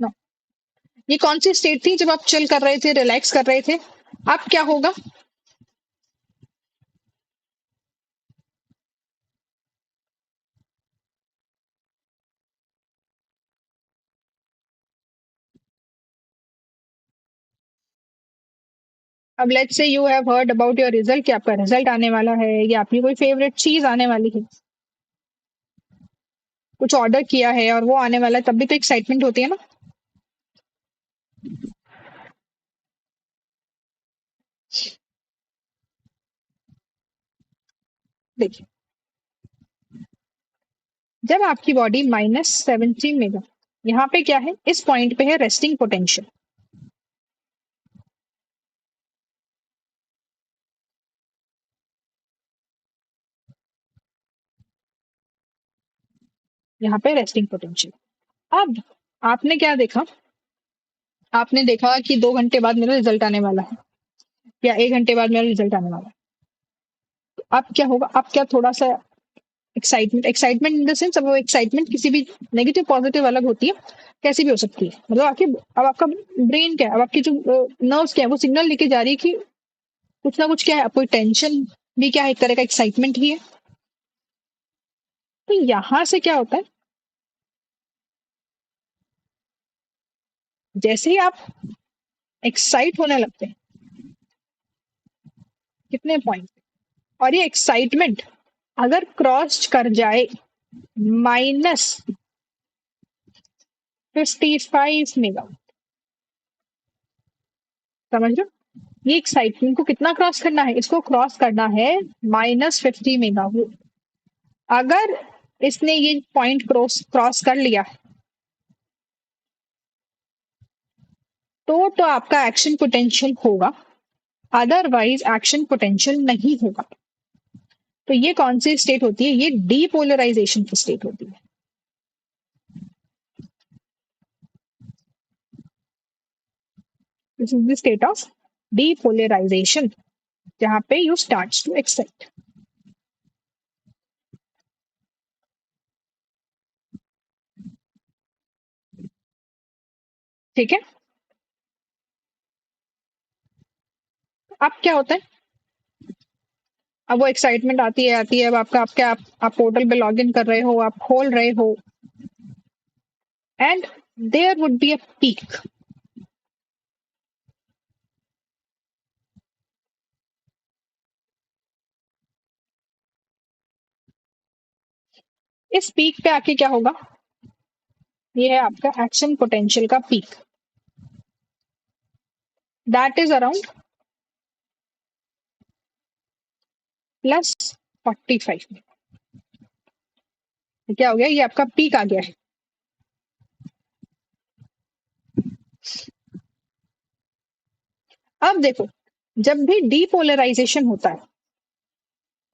[SPEAKER 1] no, ये कौन सी स्टेट थी जब आप चिल कर रहे थे, रिलैक्स कर रहे थे? अब क्या होगा? अब let's say you have heard about your result, कि आपका रिजल्ट आने वाला है या आपकी कोई फेवरेट चीज आने वाली है, कुछ ऑर्डर किया है और वो आने वाला है, तब भी तो एक्साइटमेंट होती है ना। देखिए, जब आपकी बॉडी -70 मेगा, यहाँ पे क्या है, इस पॉइंट पे है रेस्टिंग पोटेंशियल। यहाँ पे रेस्टिंग पोटेंशियल। अब आपने क्या देखा, आपने देखा कि 2 घंटे बाद मेरा रिजल्ट आने वाला है या 1 घंटे बाद मेरा रिजल्ट आने वाला है। तो अब क्या होगा, अब क्या थोड़ा सा excitement, excitement in the sense, अब वो एक्साइटमेंट किसी भी नेगेटिव पॉजिटिव अलग होती है, कैसी भी हो सकती है, मतलब आपकी, अब आपका ब्रेन क्या है, अब आपकी जो नर्व्स क्या है, वो सिग्नल लेके जा रही है कि कुछ ना कुछ क्या है, कोई टेंशन भी क्या है, एक तरह का एक्साइटमेंट ही है। तो यहाँ से क्या होता है, जैसे ही आप एक्साइट होने लगते हैं, कितने पॉइंट, और ये एक्साइटमेंट अगर क्रॉस कर जाए -55 मेगा, समझ लो, ये एक्साइटमेंट को कितना क्रॉस करना है, इसको क्रॉस करना है -50 मेगा। अगर इसने ये पॉइंट क्रॉस क्रॉस कर लिया तो आपका एक्शन पोटेंशियल होगा, अदरवाइज एक्शन पोटेंशियल नहीं होगा। तो ये कौन सी स्टेट होती है, ये डीपोलराइजेशन की स्टेट होती है। This is the state of depolarisation, जहां पे यू स्टार्ट टू एक्साइट। ठीक है, अब क्या होता है, अब वो एक्साइटमेंट आती है, अब आपका आपके आप पोर्टल पे लॉग इन कर रहे हो, आप खोल रहे हो, and there would be a peak. इस पीक पे आके क्या होगा, ये है आपका एक्शन पोटेंशियल का पीक, दैट इज अराउंड +45। तो क्या हो गया, ये आपका पीक आ गया है। अब देखो, जब भी डीपोलराइजेशन होता है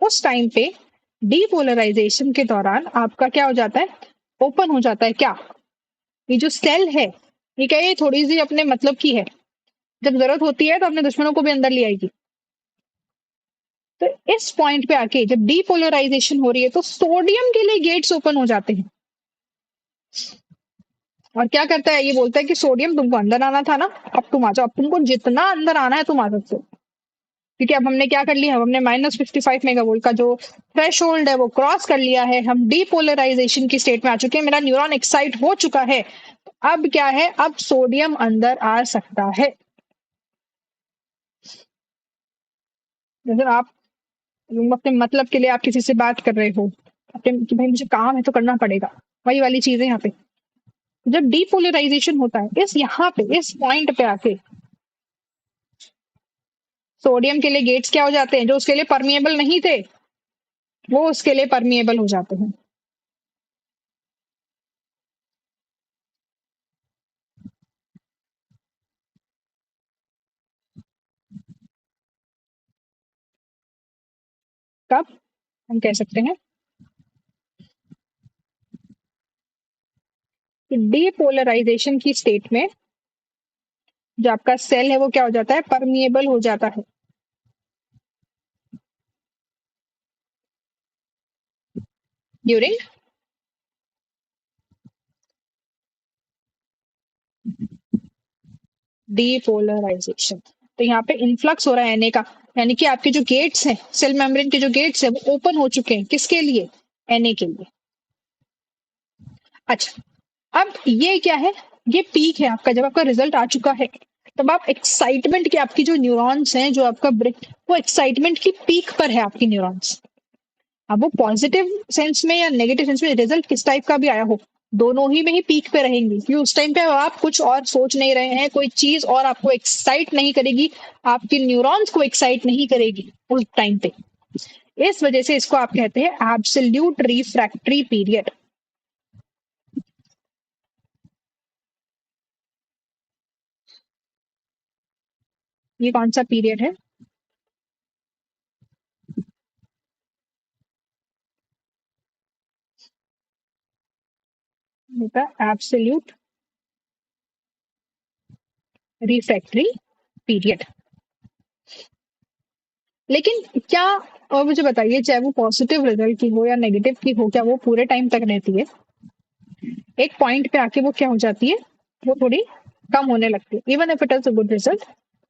[SPEAKER 1] उस टाइम पे, डीपोलराइजेशन के दौरान आपका क्या हो जाता है, ओपन हो जाता है क्या, ये जो सेल है, ये क्या है, ये थोड़ी सी अपने मतलब की है, जब जरूरत होती है तो अपने दुश्मनों को भी अंदर ले आएगी। तो इस पॉइंट पे आके जब डीपोलराइजेशन हो रही है तो सोडियम के लिए गेट्स ओपन हो जाते हैं। और क्या करता है, ये बोलता है कि सोडियम तुमको अंदर आना था ना, अब तुम आ जाओ, अब तुमको जितना अंदर आना है तुम आ सकते हो, क्योंकि अब हमने क्या कर लिया, अब हमने -55 मेगावोल्ट का जो थ्रेश होल्ड है वो क्रॉस कर लिया है, हम डीपोलराइजेशन की स्टेट में आ चुके हैं, मेरा न्यूरॉन एक्साइट हो चुका है। अब क्या है, अब सोडियम अंदर आ सकता है। जैसे आप अपने मतलब के लिए आप किसी से बात कर रहे हो, अपने कि भाई मुझे काम है तो करना पड़ेगा, वही वाली चीज है यहाँ पे। जब डीपोलराइजेशन होता है इस यहाँ पे इस पॉइंट पे आके सोडियम के लिए गेट्स क्या हो जाते हैं, जो उसके लिए परमिएबल नहीं थे वो उसके लिए परमिएबल हो जाते हैं। कब हम कह सकते हैं कि डीपोलराइजेशन की स्टेट में जो आपका सेल है वो क्या हो जाता है, परमिएबल हो जाता है। ड्यूरिंग डीपोलराइजेशन, तो यहाँ पे इन्फ्लक्स हो रहा है Na का, यानी कि आपके जो गेट्स हैं, सेल मेम्ब्रेन के जो गेट्स हैं वो ओपन हो चुके हैं, किसके लिए, Na के लिए। अच्छा, अब ये क्या है, ये पीक है आपका, जब आपका रिजल्ट आ चुका है तब आप एक्साइटमेंट की, आपकी जो न्यूरॉन्स हैं, जो आपका ब्रेन, वो एक्साइटमेंट की पीक पर है आपकी न्यूरॉन्स। अब वो पॉजिटिव सेंस में या नेगेटिव सेंस में, रिजल्ट किस टाइप का भी आया हो, दोनों ही में ही पीक पे रहेंगी, क्योंकि उस टाइम पे आप कुछ और सोच नहीं रहे हैं, कोई चीज और आपको एक्साइट नहीं करेगी, आपकी न्यूरॉन्स को एक्साइट नहीं करेगी उस टाइम पे। इस वजह से इसको आप कहते हैं एब्सोल्यूट रिफ्रैक्टरी पीरियड। ये कौन सा पीरियड है, एब्सोल्यूट रिफ्रैक्टरी पीरियड। लेकिन क्या, और मुझे बताइए, चाहे वो पॉजिटिव रिजल्ट की हो या नेगेटिव की हो, क्या वो पूरे टाइम तक रहती है, एक पॉइंट पे आके वो क्या हो जाती है, वो थोड़ी कम होने लगती है। Even if it is a good result,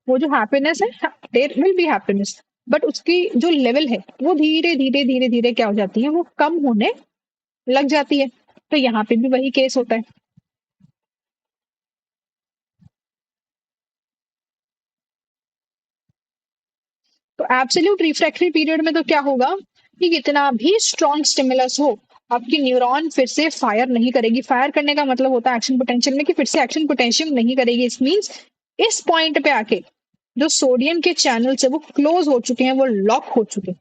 [SPEAKER 1] वो जो हैप्पीनेस है, there will be happiness, but उसकी जो लेवल है वो धीरे धीरे धीरे धीरे क्या हो जाती है, वो कम होने लग जाती है। तो यहाँ पे भी वही केस होता है। तो एब्सोल्यूट रिफ्रैक्टरी पीरियड में तो क्या होगा कि कितना भी स्ट्रॉन्ग स्टिमुलस हो, आपकी न्यूरॉन फिर से फायर नहीं करेगी। फायर करने का मतलब होता है एक्शन पोटेंशियल में कि फिर से एक्शन पोटेंशियल नहीं करेगी। इस मीन्स इस पॉइंट पे आके जो सोडियम के चैनल्स है वो क्लोज हो चुके हैं, वो लॉक हो चुके हैं।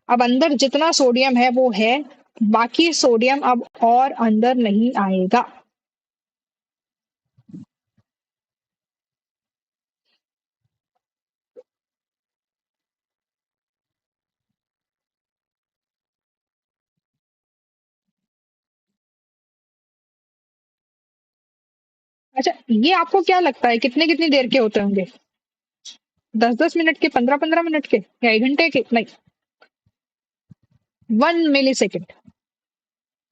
[SPEAKER 1] अब अंदर जितना सोडियम है वो है, बाकी सोडियम अब और अंदर नहीं आएगा। अच्छा, ये आपको क्या लगता है कितने कितनी देर के होते होंगे, 10-10 मिनट के, 15-15 मिनट के, या 1 घंटे के? नहीं, 1 मिली सेकेंड,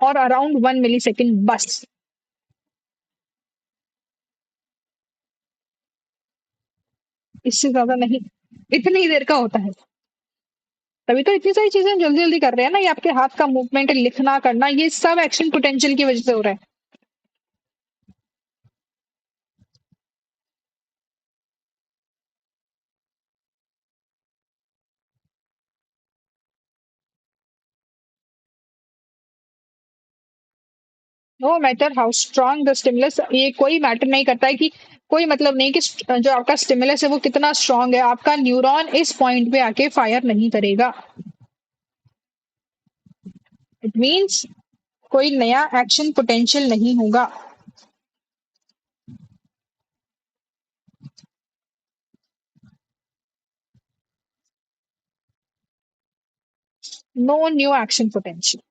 [SPEAKER 1] और अराउंड 1 मिली सेकेंड बस। इससे ज्यादा नहीं, इतनी ही देर का होता है। तभी तो इतनी सारी चीजें जल्दी जल्दी कर रहे हैं ना, ये आपके हाथ का मूवमेंट, लिखना करना, ये सब एक्शन पोटेंशियल की वजह से हो रहा है। No matter how strong the stimulus, ये कोई मैटर नहीं करता है कि, कोई मतलब नहीं कि जो आपका स्टिमुलस है वो कितना स्ट्रांग है, आपका न्यूरॉन इस पॉइंट पे आके फायर नहीं करेगा। इट मीन्स कोई नया एक्शन पोटेंशियल नहीं होगा। No new action potential.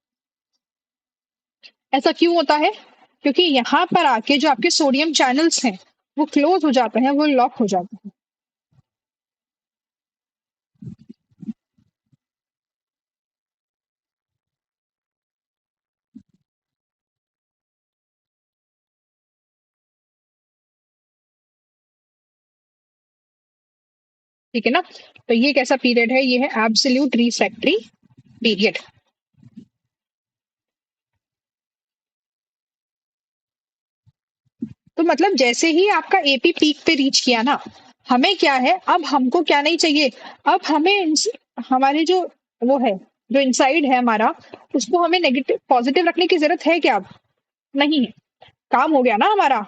[SPEAKER 1] ऐसा क्यों होता है? क्योंकि यहाँ पर आके जो आपके सोडियम चैनल्स हैं वो क्लोज हो जाते हैं, वो लॉक हो जाते हैं। ठीक है ना? तो ये कैसा पीरियड है? ये है एब्सोल्यूट रिफ्रैक्टरी पीरियड। तो मतलब जैसे ही आपका एपी पीक पे रीच किया ना, हमें क्या है, अब हमको क्या नहीं चाहिए, अब हमें हमारे जो वो है, जो इनसाइड है हमारा, उसको हमें नेगेटिव पॉजिटिव रखने की जरूरत है क्या? अब नहीं है। काम हो गया ना हमारा।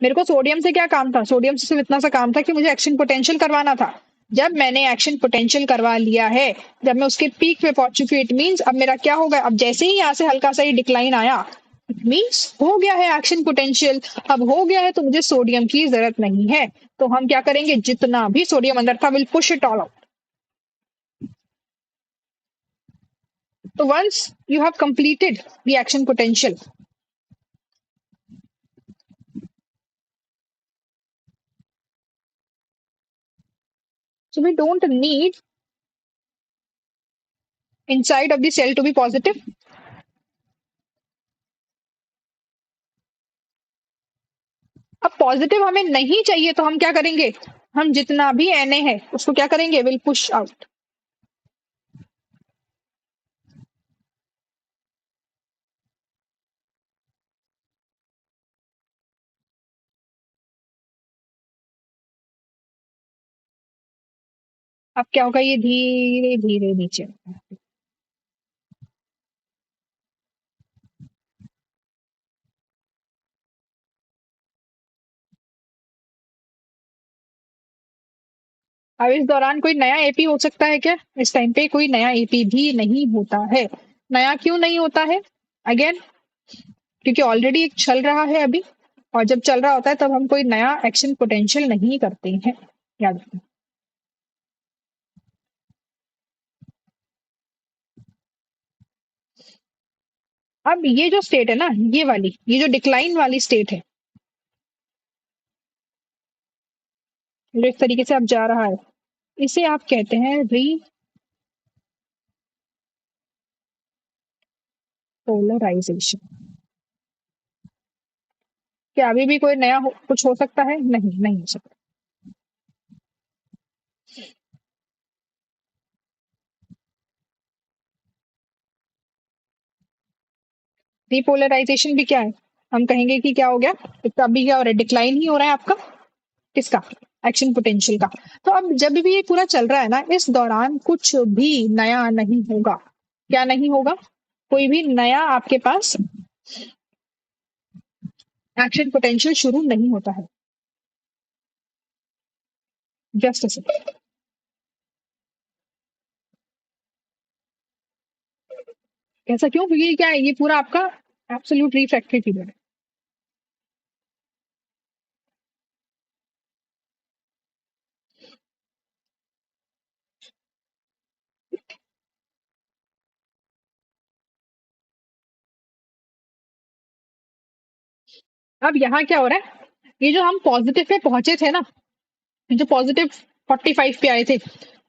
[SPEAKER 1] मेरे को सोडियम से क्या काम था? सोडियम से सिर्फ इतना सा काम था कि मुझे एक्शन पोटेंशियल करवाना था। जब मैंने एक्शन पोटेंशियल करवा लिया है, जब मैं उसके पीक पे पहुंच चुकी हूँ, इट मीन्स अब मेरा क्या होगा, अब जैसे ही यहाँ से हल्का सा ही डिक्लाइन आया, इट मीन्स हो गया है एक्शन पोटेंशियल। अब हो गया है तो मुझे सोडियम की जरूरत नहीं है। तो हम क्या करेंगे, जितना भी सोडियम अंदर था, will push it all out. तो once you have completed the action potential, so we don't need inside of the cell to be positive. अब पॉजिटिव हमें नहीं चाहिए तो हम क्या करेंगे, हम जितना भी Na है उसको क्या करेंगे, विल पुश आउट। अब क्या होगा, ये धीरे धीरे नीचे। अब इस दौरान कोई नया एपी हो सकता है क्या? इस टाइम पे कोई नया एपी भी नहीं होता है। नया क्यों नहीं होता है? अगेन, क्योंकि ऑलरेडी एक चल रहा है अभी, और जब चल रहा होता है तब हम कोई नया एक्शन पोटेंशियल नहीं करते हैं, याद रखना। अब ये जो स्टेट है ना, ये वाली, ये जो डिक्लाइन वाली स्टेट है, जो इस तरीके से अब जा रहा है, इसे आप कहते हैं रीपोलराइजेशन। क्या अभी भी कोई नया कुछ हो सकता है? नहीं, नहीं हो सकता। रीपोलराइजेशन भी क्या है? हम कहेंगे कि क्या हो गया, तो अभी क्या हो रहा है, डिक्लाइन ही हो रहा है आपका, किसका, एक्शन पोटेंशियल का। तो अब जब भी ये पूरा चल रहा है ना, इस दौरान कुछ भी नया नहीं होगा। क्या नहीं होगा? कोई भी नया आपके पास एक्शन पोटेंशियल शुरू नहीं होता है। जस्ट ऐसे। ऐसा क्यों? क्योंकि क्या है, ये पूरा आपका एब्सोल्यूट रिफ्रैक्टरी पीरियड है। अब यहाँ क्या हो रहा है, ये जो हम पॉजिटिव पे पहुंचे थे ना, जो पॉजिटिव 45 पे आए थे,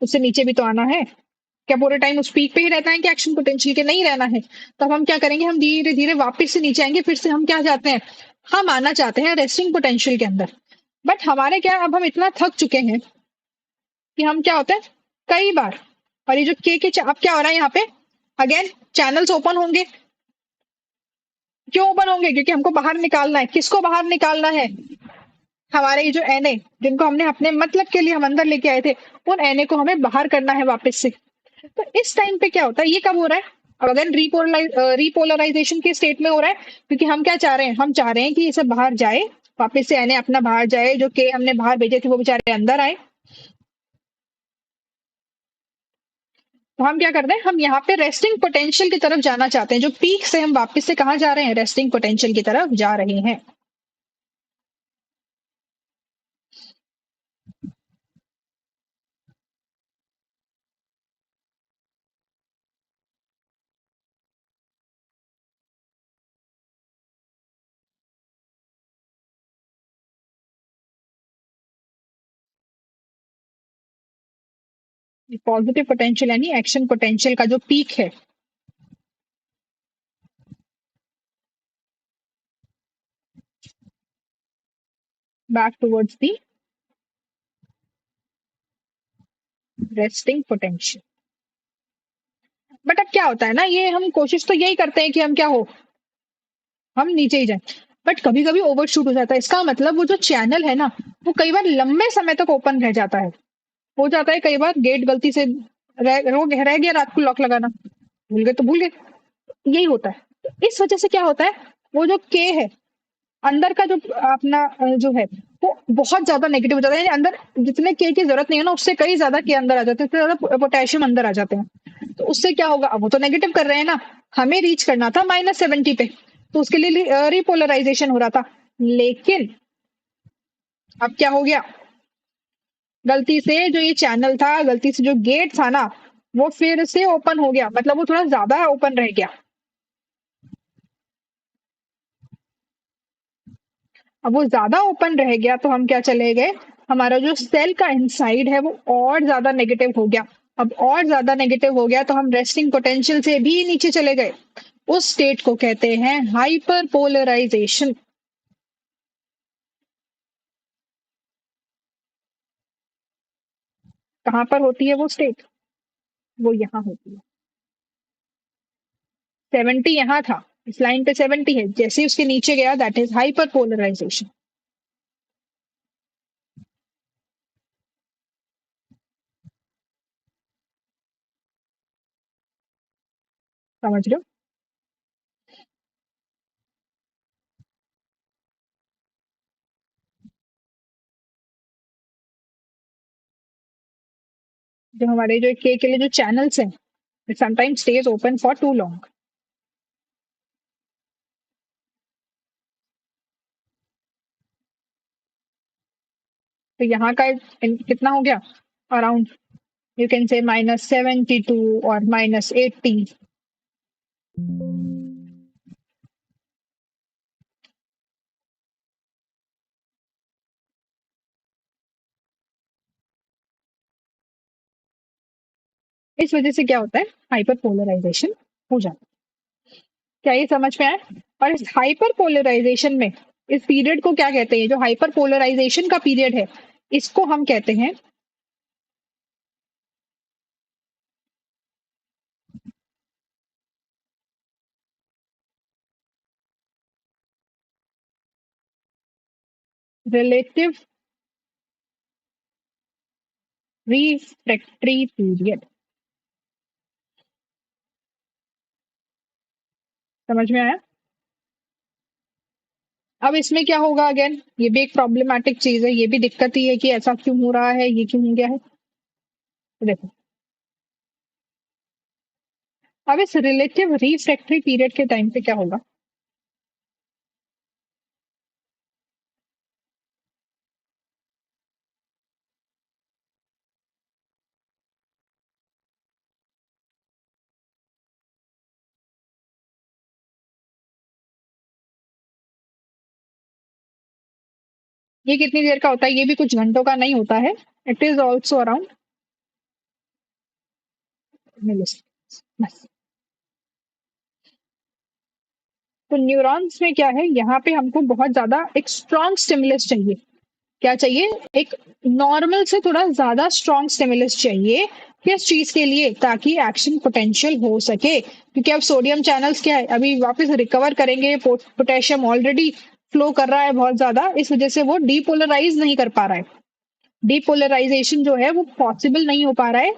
[SPEAKER 1] उससे नीचे भी तो आना है। क्या पूरे टाइम उस पीक पे ही रहना है कि एक्शन पोटेंशियल के नहीं रहना है? तो अब हम क्या करेंगे, हम धीरे धीरे वापस से नीचे आएंगे, फिर से हम क्या चाहते हैं, हम आना चाहते हैं रेस्टिंग पोटेंशियल के अंदर। बट हमारे क्या, अब हम इतना थक चुके हैं कि हम क्या होते हैं, कई बार, और ये जो के अब क्या हो रहा है यहाँ पे, अगेन चैनल्स ओपन होंगे। क्यों ओपन होंगे? क्योंकि हमको बाहर निकालना है। किसको बाहर निकालना है? हमारे ये जो एनए, जिनको हमने अपने मतलब के लिए हम अंदर लेके आए थे, उन एनए को हमें बाहर करना है वापस से। तो इस टाइम पे क्या होता है, ये कब हो रहा है, अब अगर रिपोलराइजेशन के स्टेट में हो रहा है, क्योंकि हम क्या चाह रहे हैं, हम चाह रहे हैं कि इसे बाहर जाए, वापस से एनए अपना बाहर जाए, जो के हमने बाहर भेजे थे वो बेचारे अंदर आए। तो हम क्या करते हैं, हम यहाँ पे रेस्टिंग पोटेंशियल की तरफ जाना चाहते हैं। जो पीक से हम वापस से कहाँ जा रहे हैं, रेस्टिंग पोटेंशियल की तरफ जा रहे हैं। पॉजिटिव पोटेंशियल यानी एक्शन पोटेंशियल का जो पीक है, back towards the resting potential. But अब क्या होता है ना, ये हम कोशिश तो यही करते हैं कि हम क्या हो, हम नीचे ही जाएं। बट कभी कभी ओवरशूट हो जाता है। इसका मतलब वो जो चैनल है ना, वो कई बार लंबे समय तक ओपन रह जाता है। हो जाता है कई बार गेट गलती से रह गया, रात को लॉक लगाना भूल गए तो भूल गए, यही होता है। तो इस वजह से क्या होता है, वो जो के है अंदर का, जो अपना जो है, वो बहुत ज्यादा नेगेटिव हो जाता है। यानी अंदर जितने के की जरूरत नहीं है ना, उससे कई ज्यादा के अंदर आ जाते हैं, उससे ज्यादा पोटेशियम अंदर आ जाते हैं। तो उससे क्या होगा, अब वो तो नेगेटिव कर रहे हैं ना, हमें रीच करना था -70 पे, तो उसके लिए रिपोलराइजेशन हो रहा था। लेकिन अब क्या हो गया, गलती से जो ये चैनल था, गलती से जो गेट था ना, वो फिर से ओपन हो गया, मतलब वो थोड़ा ज्यादा ओपन रह गया। अब वो ज्यादा ओपन रह गया तो हम क्या चले गए, हमारा जो सेल का इनसाइड है वो और ज्यादा नेगेटिव हो गया। अब और ज्यादा नेगेटिव हो गया तो हम रेस्टिंग पोटेंशियल से भी नीचे चले गए। उस स्टेट को कहते हैं हाइपर पोलराइजेशन। कहाँ पर होती है वो स्टेट, वो यहाँ होती है। 70 यहाँ था, इस लाइन पे 70 है, जैसे ही उसके नीचे गया दैट इज हाइपर पोलराइजेशन। समझ रहे हो। जो हमारे जो के लिए जो चैनल्स हैं, it sometimes stays open for too long। तो यहाँ का कितना हो गया, अराउंड यू कैन से -72 और -80। इस वजह से क्या होता है, हाइपर पोलराइजेशन हो जाता है। क्या ये समझ में आया। और इस हाइपर पोलराइजेशन में, इस पीरियड को क्या कहते हैं, जो हाइपर पोलराइजेशन का पीरियड है, इसको हम कहते हैं रिलेटिव रिफ्रैक्टरी पीरियड। समझ में आया। अब इसमें क्या होगा, अगेन ये भी एक प्रॉब्लमैटिक चीज है, ये भी दिक्कत ही है कि ऐसा क्यों हो रहा है, ये क्यों हो गया है। तो देखो, अब इस रिलेटिव रिफ्रैक्टरी पीरियड के टाइम पे क्या होगा, ये कितनी देर का होता है, ये भी कुछ घंटों का नहीं होता है। It is also around milliseconds बस। तो न्यूरॉन्स में क्या है, यहाँ पे हमको बहुत ज्यादा एक स्ट्रॉन्ग स्टिमुलस चाहिए। क्या चाहिए, एक नॉर्मल से थोड़ा ज्यादा स्ट्रॉन्ग स्टिमुलस चाहिए। किस चीज के लिए, ताकि एक्शन पोटेंशियल हो सके। क्योंकि अब सोडियम चैनल्स क्या है, अभी वापस रिकवर करेंगे, पोटेशियम ऑलरेडी फ्लो कर रहा है बहुत ज्यादा, इस वजह से वो डीपोलराइज नहीं कर पा रहा है। डीपोलराइजेशन जो है वो पॉसिबल नहीं हो पा रहा है।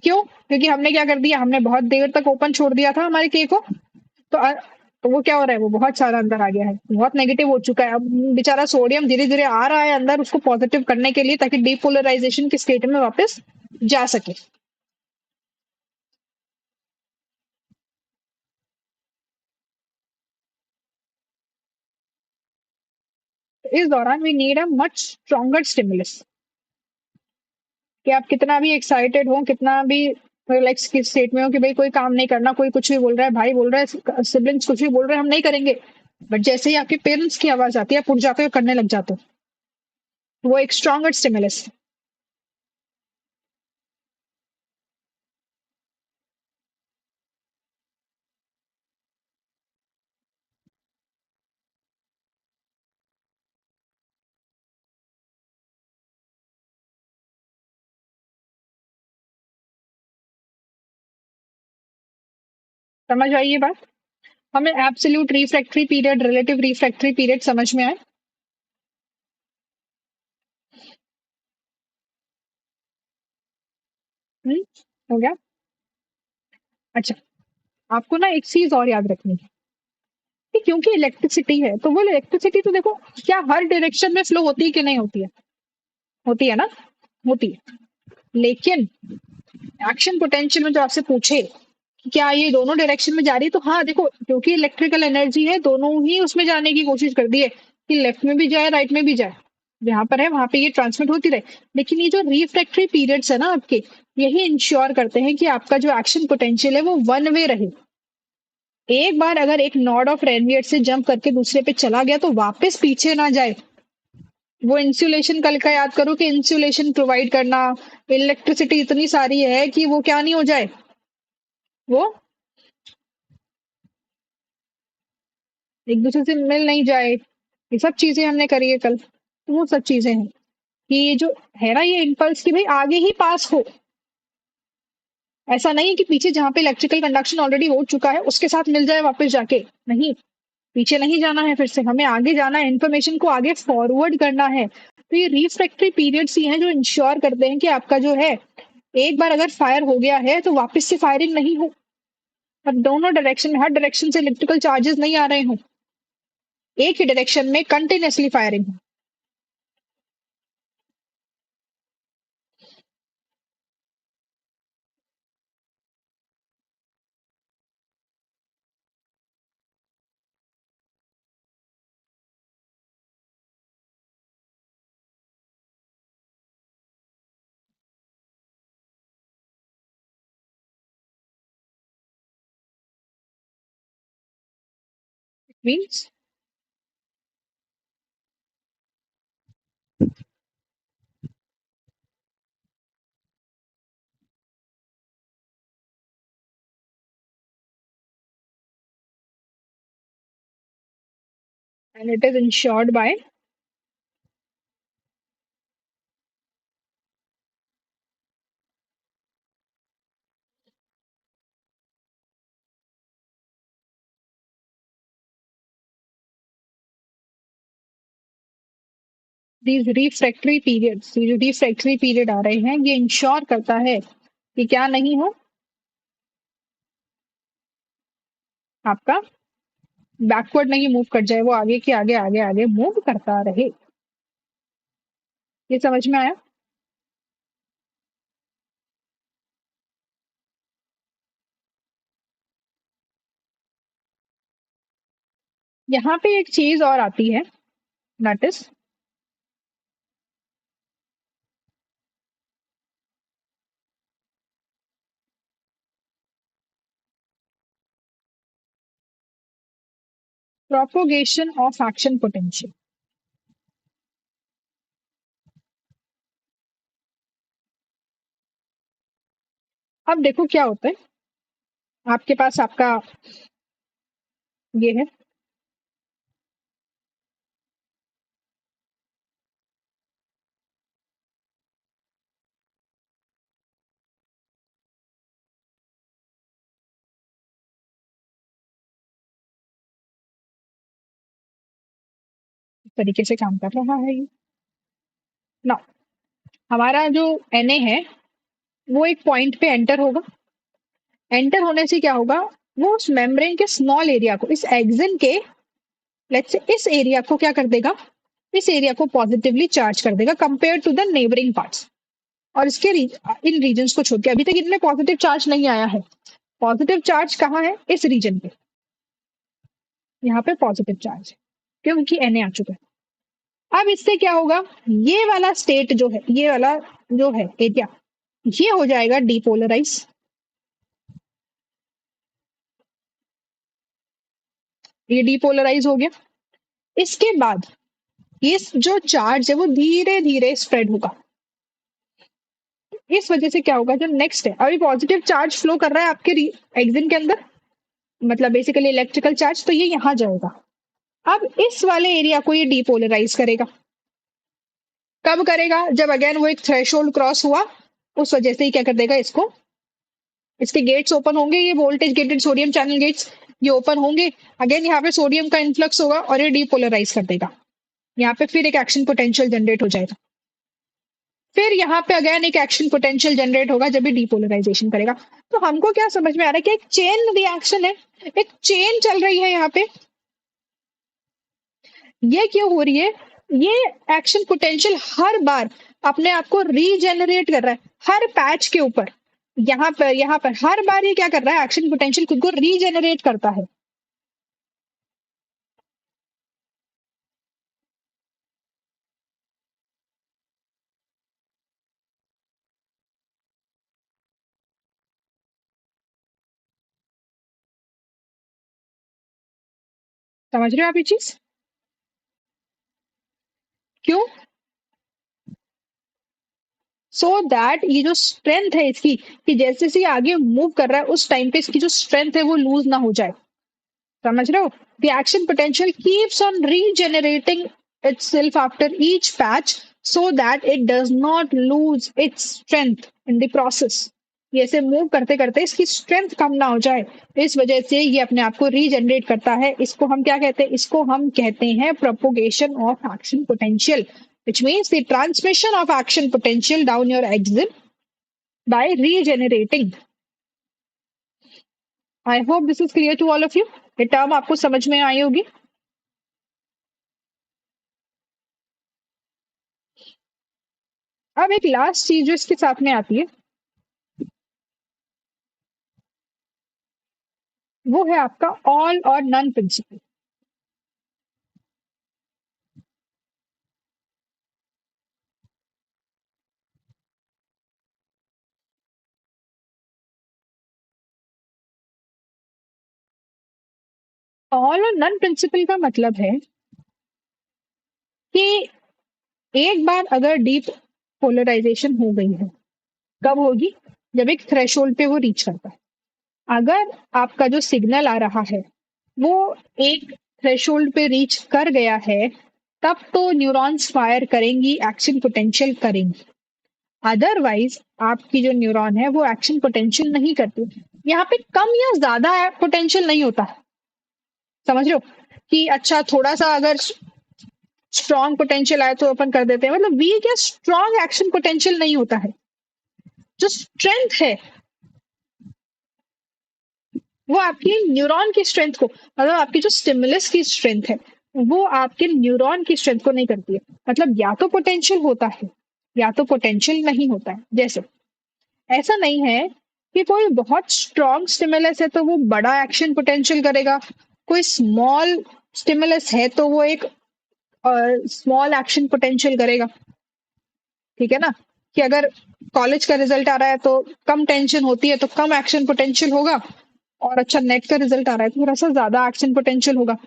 [SPEAKER 1] क्यों, क्योंकि हमने क्या कर दिया, हमने बहुत देर तक ओपन छोड़ दिया था हमारे के को। तो तो वो क्या हो रहा है, वो बहुत सारा अंदर आ गया है, बहुत नेगेटिव हो चुका है। अब बेचारा सोडियम धीरे धीरे आ रहा है अंदर, उसको पॉजिटिव करने के लिए, ताकि डीपोलराइजेशन के स्टेट में वापस जा सके। इस दौरान we need a much stronger stimulus, कि आप कितना भी एक्साइटेड हो, कितना भी रिलैक्स की स्टेट में हो कि भाई कोई काम नहीं करना, कोई कुछ भी बोल रहा है, भाई बोल रहा है, सिबलिंग्स कुछ भी बोल रहे हैं, हम नहीं करेंगे, बट जैसे ही आपके पेरेंट्स की आवाज आती है आप उठ जाते हो, करने लग जाते हो। वो एक स्ट्रॉन्गर स्टिमुलस। समझ आई ये बात? हमें absolute refractory period, relative refractory period समझ में आए? हम्म, हो गया। अच्छा, आपको ना एक चीज और याद रखनी है कि क्योंकि इलेक्ट्रिसिटी है, तो वो इलेक्ट्रिसिटी तो देखो, क्या हर डायरेक्शन में फ्लो होती है कि नहीं होती है? होती है ना, होती है। लेकिन एक्शन पोटेंशियल में जो आपसे पूछे कि क्या ये दोनों डायरेक्शन में जा रही है, तो हाँ देखो, क्योंकि इलेक्ट्रिकल एनर्जी है, दोनों ही उसमें जाने की कोशिश करती है कि लेफ्ट में भी जाए, राइट में भी जाए, जहां पर है वहां पे ये ट्रांसमिट होती रहे। लेकिन ये जो रिफ्रैक्टरी पीरियड्स है ना आपके, यही इंश्योर करते हैं कि आपका जो एक्शन पोटेंशियल है वो वन वे रहे। एक बार अगर एक नॉड ऑफ रेनवियर से जंप करके दूसरे पे चला गया तो वापस पीछे ना जाए। वो इंसुलेशन कल का याद करो कि इंसुलेशन प्रोवाइड करना, इलेक्ट्रिसिटी इतनी सारी है कि वो क्या नहीं हो जाए, वो एक दूसरे से मिल नहीं जाए। ये सब चीजें हमने करी है कल, तो वो सब चीजें हैं कि ये जो है ना, ये इम्पल्स की भाई आगे ही पास हो। ऐसा नहीं है कि पीछे जहां पे इलेक्ट्रिकल कंडक्शन ऑलरेडी हो चुका है उसके साथ मिल जाए वापस जाके, नहीं, पीछे नहीं जाना है, फिर से हमें आगे जाना है, इन्फॉर्मेशन को आगे फॉरवर्ड करना है। तो ये रिफ्रैक्टरी पीरियड्स ही हैं जो इंश्योर करते हैं कि आपका जो है, एक बार अगर फायर हो गया है तो वापस से फायरिंग नहीं हो, और दोनों डायरेक्शन में, हर डायरेक्शन से इलेक्ट्रिकल चार्जेस नहीं आ रहे हों, एक ही डायरेक्शन में कंटिन्यूसली फायरिंग हो। Means and it is ensured by these refractory periods। ये जो रिफ्रैक्टरी पीरियड आ रहे हैं ये इंश्योर करता है कि क्या नहीं हो, आपका बैकवर्ड नहीं मूव कर जाए, वो आगे के आगे आगे आगे मूव करता रहे। ये समझ में आया? यहाँ पे एक चीज और आती है, that is propagation of action potential. अब देखो क्या होता है, आपके पास आपका ये है, इस तरीके से काम कर रहा है ये ना। हमारा जो एन ए है वो एक पॉइंट पे एंटर होगा, एंटर होने से क्या होगा, वो उस मेम्ब्रेन के स्मॉल एरिया को, इस एक्सिन के लेट्स से इस एरिया को क्या कर देगा, इस एरिया को पॉजिटिवली चार्ज कर देगा compare to the neighbouring parts. और इसके इन रीजन्स को छोड़ के अभी तक इनमें पॉजिटिव चार्ज नहीं आया है। पॉजिटिव चार्ज कहाँ है, इस रीजन पे, यहाँ पे पॉजिटिव चार्ज है क्योंकि Na आ चुका है। अब इससे क्या होगा, ये वाला स्टेट जो है, ये वाला जो है एरिया, ये हो जाएगा डिपोलराइज। ये डिपोलराइज हो गया। इसके बाद ये जो चार्ज है वो धीरे धीरे स्प्रेड होगा। इस वजह से क्या होगा, जो नेक्स्ट है, अभी पॉजिटिव चार्ज फ्लो कर रहा है आपके एक्सिन के अंदर, मतलब बेसिकली इलेक्ट्रिकल चार्ज, तो ये यहाँ जाएगा। अब इस वाले एरिया को ये डिपोलराइज करेगा। कब करेगा, जब अगेन वो एक थ्रेशोल्ड क्रॉस हुआ, उस वजह से ही क्या कर देगा, इसको, इसके गेट्स ओपन होंगे, ये voltage gated sodium channel gates ये ओपन होंगे। अगेन यहाँ पे सोडियम का इन्फ्लक्स होगा और ये डिपोलराइज कर देगा। यहाँ पे फिर एक एक्शन पोटेंशियल जनरेट हो जाएगा। फिर यहाँ पे अगेन एक एक्शन पोटेंशियल जनरेट होगा जब ये डिपोलराइजेशन करेगा। तो हमको क्या समझ में आ रहा है कि एक चेन रिएक्शन है, एक चेन चल रही है यहाँ पे। ये क्यों हो रही है, ये एक्शन पोटेंशियल हर बार अपने आप को रीजेनरेट कर रहा है हर पैच के ऊपर। यहाँ पर हर बार ये क्या कर रहा है, एक्शन पोटेंशियल खुद को रीजेनरेट करता है। समझ रहे हो आप ये चीज, क्यों? सो दैट ये जो स्ट्रेंथ है इसकी, कि जैसे जैसे ये आगे मूव कर रहा है उस टाइम पे इसकी जो स्ट्रेंथ है वो लूज ना हो जाए। समझ रहे हो, the action potential keeps on रीजेनरेटिंग itself after each patch so that it does not lose its strength in the process। ये ऐसे मूव करते करते इसकी स्ट्रेंथ कम ना हो जाए, इस वजह से ये अपने आप को रीजनरेट करता है। इसको हम क्या कहते हैं, इसको हम कहते हैं propagation of action potential, which means the transmission of action potential down your axis by regenerating। I hope this is clear to all of you। ये टर्म आपको समझ में आई होगी। अब एक लास्ट चीज जो इसके साथ में आती है वो है आपका all or none principal. All or none principal का मतलब है कि एक बार अगर डीप पोलराइजेशन हो गई है, कब होगी, जब एक थ्रेशोल्ड पे वो रीच करता है। अगर आपका जो सिग्नल आ रहा है वो एक थ्रेशोल्ड पे रीच कर गया है, तब तो न्यूरॉन्स फायर करेंगी, एक्शन पोटेंशियल करेंगी। अदरवाइज आपकी जो न्यूरॉन है वो एक्शन पोटेंशियल नहीं करती। यहाँ पे कम या ज्यादा पोटेंशियल नहीं होता है। समझ रहे हो कि अच्छा थोड़ा सा अगर स्ट्रॉन्ग पोटेंशियल आए तो अपन कर देते हैं, मतलब वीक या स्ट्रॉन्ग एक्शन पोटेंशियल नहीं होता है। जो स्ट्रेंथ है वो आपकी न्यूरॉन की स्ट्रेंथ को, मतलब आपकी जो स्टिमुलस की स्ट्रेंथ है वो आपके न्यूरॉन की स्ट्रेंथ को नहीं करती है। मतलब या तो पोटेंशियल होता है या तो पोटेंशियल नहीं होता है। जैसे ऐसा नहीं है कि कोई बहुत स्ट्रॉन्ग स्टिमुलस है तो वो बड़ा एक्शन पोटेंशियल करेगा, कोई स्मॉल स्टिमुलस है तो वो एक स्मॉल एक्शन पोटेंशियल करेगा। ठीक है ना, कि अगर कॉलेज का रिजल्ट आ रहा है तो कम टेंशन होती है तो कम एक्शन पोटेंशियल होगा, और अच्छा नेट का रिजल्ट आ रहा है तो थोड़ा सा ज्यादा एक्शन पोटेंशियल होगा।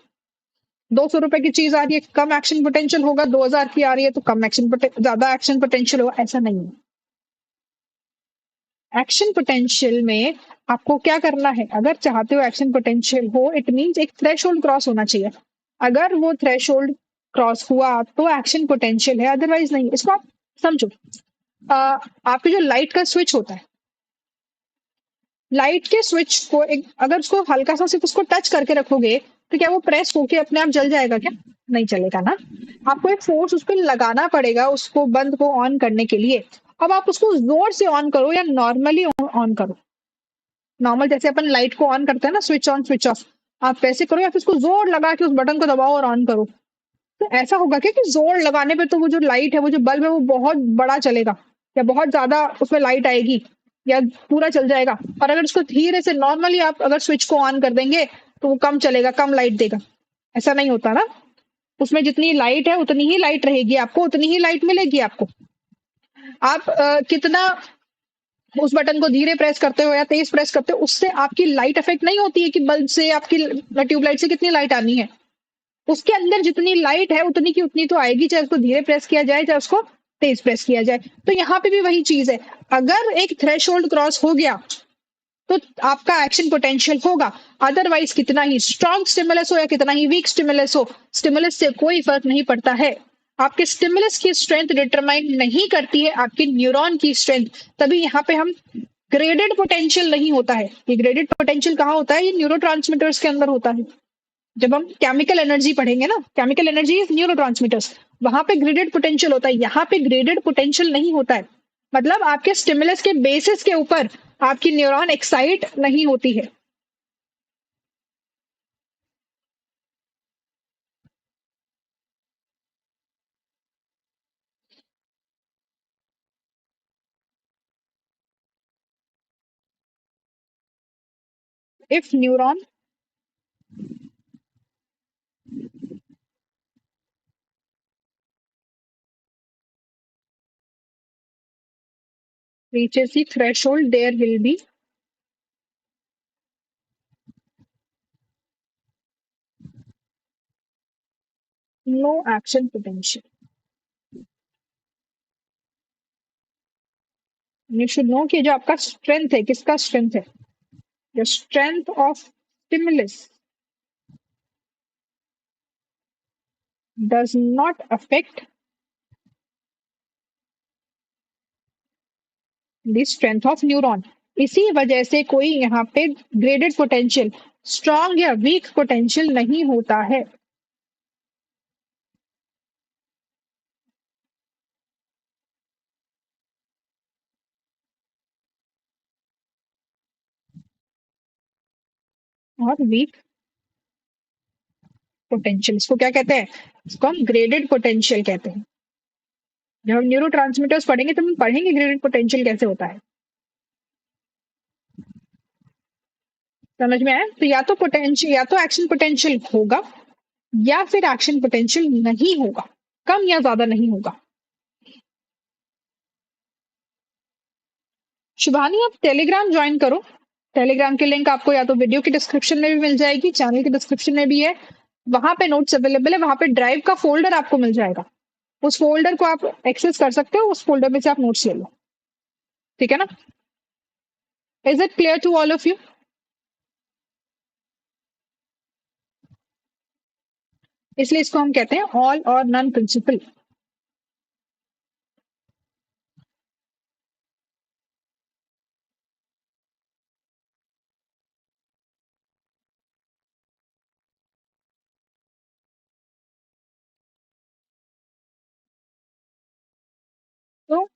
[SPEAKER 1] 200 रुपए की चीज आ रही है कम एक्शन पोटेंशियल होगा, 2000 की आ रही है तो कम एक्शन ज्यादा एक्शन पोटेंशियल होगा, ऐसा नहीं है। एक्शन पोटेंशियल में आपको क्या करना है, अगर चाहते हो एक्शन पोटेंशियल हो, इट मींस एक थ्रेशोल्ड क्रॉस होना चाहिए। अगर वो थ्रेशोल्ड क्रॉस हुआ तो एक्शन पोटेंशियल है, अदरवाइज नहीं। इसको आप समझो, आपके जो लाइट का स्विच होता है, लाइट के स्विच को एक अगर उसको हल्का सा सिर्फ उसको टच करके रखोगे तो क्या वो प्रेस होके अपने आप जल जाएगा क्या? नहीं चलेगा ना। आपको एक फोर्स उस पर लगाना पड़ेगा उसको बंद को ऑन करने के लिए। अब आप उसको जोर से ऑन करो या नॉर्मली ऑन करो, नॉर्मल जैसे अपन लाइट को ऑन करते हैं ना, स्विच ऑन स्विच ऑफ, आप वैसे करो या फिर उसको जोर लगा के उस बटन को दबाओ और ऑन करो। तो ऐसा होगा क्या कि जोर लगाने पे तो वो जो लाइट है, वो जो बल्ब है वो बहुत बड़ा चलेगा या बहुत ज्यादा उसमें लाइट आएगी या पूरा चल जाएगा। और अगर उसको धीरे से नॉर्मली आप अगर स्विच को ऑन कर देंगे तो वो कम चलेगा, कम लाइट देगा। ऐसा नहीं होता ना। उसमें जितनी लाइट है उतनी ही लाइट रहेगी आपको, उतनी ही लाइट मिलेगी आपको। आप कितना उस बटन को धीरे प्रेस करते हो या तेज प्रेस करते हो, उससे आपकी लाइट इफेक्ट नहीं होती है कि बल्ब से आपकी ट्यूबलाइट से कितनी लाइट आनी है। उसके अंदर जितनी लाइट है उतनी की उतनी तो आएगी, चाहे उसको धीरे प्रेस किया जाए चाहे उसको तेज प्रेस किया जाए। तो यहाँ पे भी वही चीज है, अगर एक थ्रेशोल्ड क्रॉस हो गया तो आपका एक्शन पोटेंशियल होगा। अदरवाइज कितना ही स्ट्रॉन्ग स्टिमुलस हो या कितना ही वीक स्टिमुलस हो, स्टिमुलस से कोई फर्क नहीं पड़ता है। आपके स्टिमुलस की स्ट्रेंथ डिटरमाइन नहीं करती है आपकी न्यूरॉन की स्ट्रेंथ। तभी यहाँ पे हम ग्रेडेड पोटेंशियल नहीं होता है। ये ग्रेडेड पोटेंशियल कहाँ होता है? ये न्यूरोट्रांसमीटर्स के अंदर होता है। जब हम केमिकल एनर्जी पढ़ेंगे ना, केमिकल एनर्जी इज न्यूरोट्रांसमीटर्स, वहां पे ग्रेडेड पोटेंशियल होता है, यहाँ पे ग्रेडेड पोटेंशियल नहीं होता है। मतलब आपके स्टिमुलस के बेसिस के ऊपर आपकी न्यूरॉन एक्साइट नहीं होती है। If neuron reaches the threshold, there will be no action potential. You should know कि जो आपका स्ट्रेंथ है, किसका स्ट्रेंथ है? The strength of stimulus does not affect the strength of neuron. इसी वजह से कोई यहाँ पे ग्रेडेड पोटेंशियल, स्ट्रॉन्ग या वीक पोटेंशियल नहीं होता है। और वीक पोटेंशियल इसको क्या कहते हैं? इसको हम ग्रेडेड पोटेंशियल कहते हैं। जब हम न्यूरो पढ़ेंगे तो हम पढ़ेंगे ग्रेडेड पोटेंशियल कैसे होता है। समझ में आया? तो या तो पोटेंशियल, या तो एक्शन पोटेंशियल होगा या फिर एक्शन पोटेंशियल नहीं होगा, कम या ज्यादा नहीं होगा। शुभानी आप टेलीग्राम ज्वाइन करो। टेलीग्राम की लिंक आपको या तो वीडियो की डिस्क्रिप्शन में भी मिल जाएगी, चैनल की डिस्क्रिप्शन में भी है। वहां पे नोट्स अवेलेबल है, वहां पे ड्राइव का फोल्डर आपको मिल जाएगा। उस फोल्डर को आप एक्सेस कर सकते हो, उस फोल्डर में से आप नोट्स ले लो। ठीक है ना? Is it clear to all of you? इसलिए इसको हम कहते हैं ऑल और नन प्रिंसिपल। तो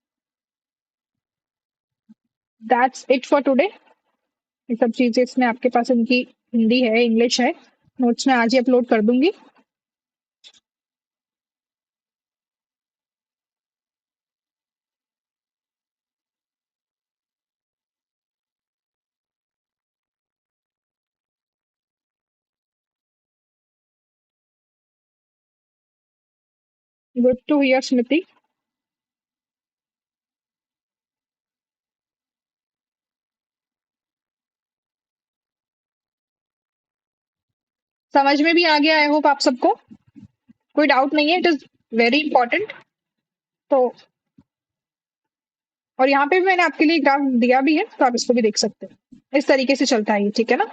[SPEAKER 1] दैट्स इट फॉर टुडे। ये सब चीजें इसमें आपके पास इनकी हिंदी है, इंग्लिश है, नोट्स में आज ही अपलोड कर दूंगी। गुड टू हियर स्मृति। समझ में भी आ गया आई होप आप सबको, कोई डाउट नहीं है, इट इज वेरी इंपॉर्टेंट। तो और यहाँ पे भी मैंने आपके लिए ग्राफ दिया भी है, तो आप इसको भी देख सकते हैं। इस तरीके से चलता है ये, ठीक है ना?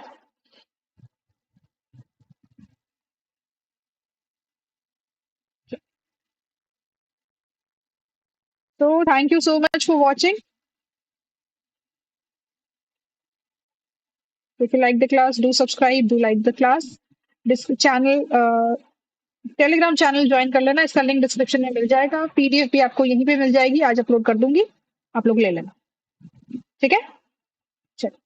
[SPEAKER 1] तो thank you so much for watching. If you like the class do subscribe, do like the class. Channel Telegram channel join कर लेना, इसका लिंक डिस्क्रिप्शन में मिल जाएगा। पीडीएफ भी आपको यहीं पे मिल जाएगी, आज अपलोड कर दूंगी, आप लोग ले लेना। ठीक है, चलो,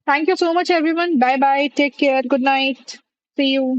[SPEAKER 1] thank you so much everyone, bye bye, take care, good night, see you.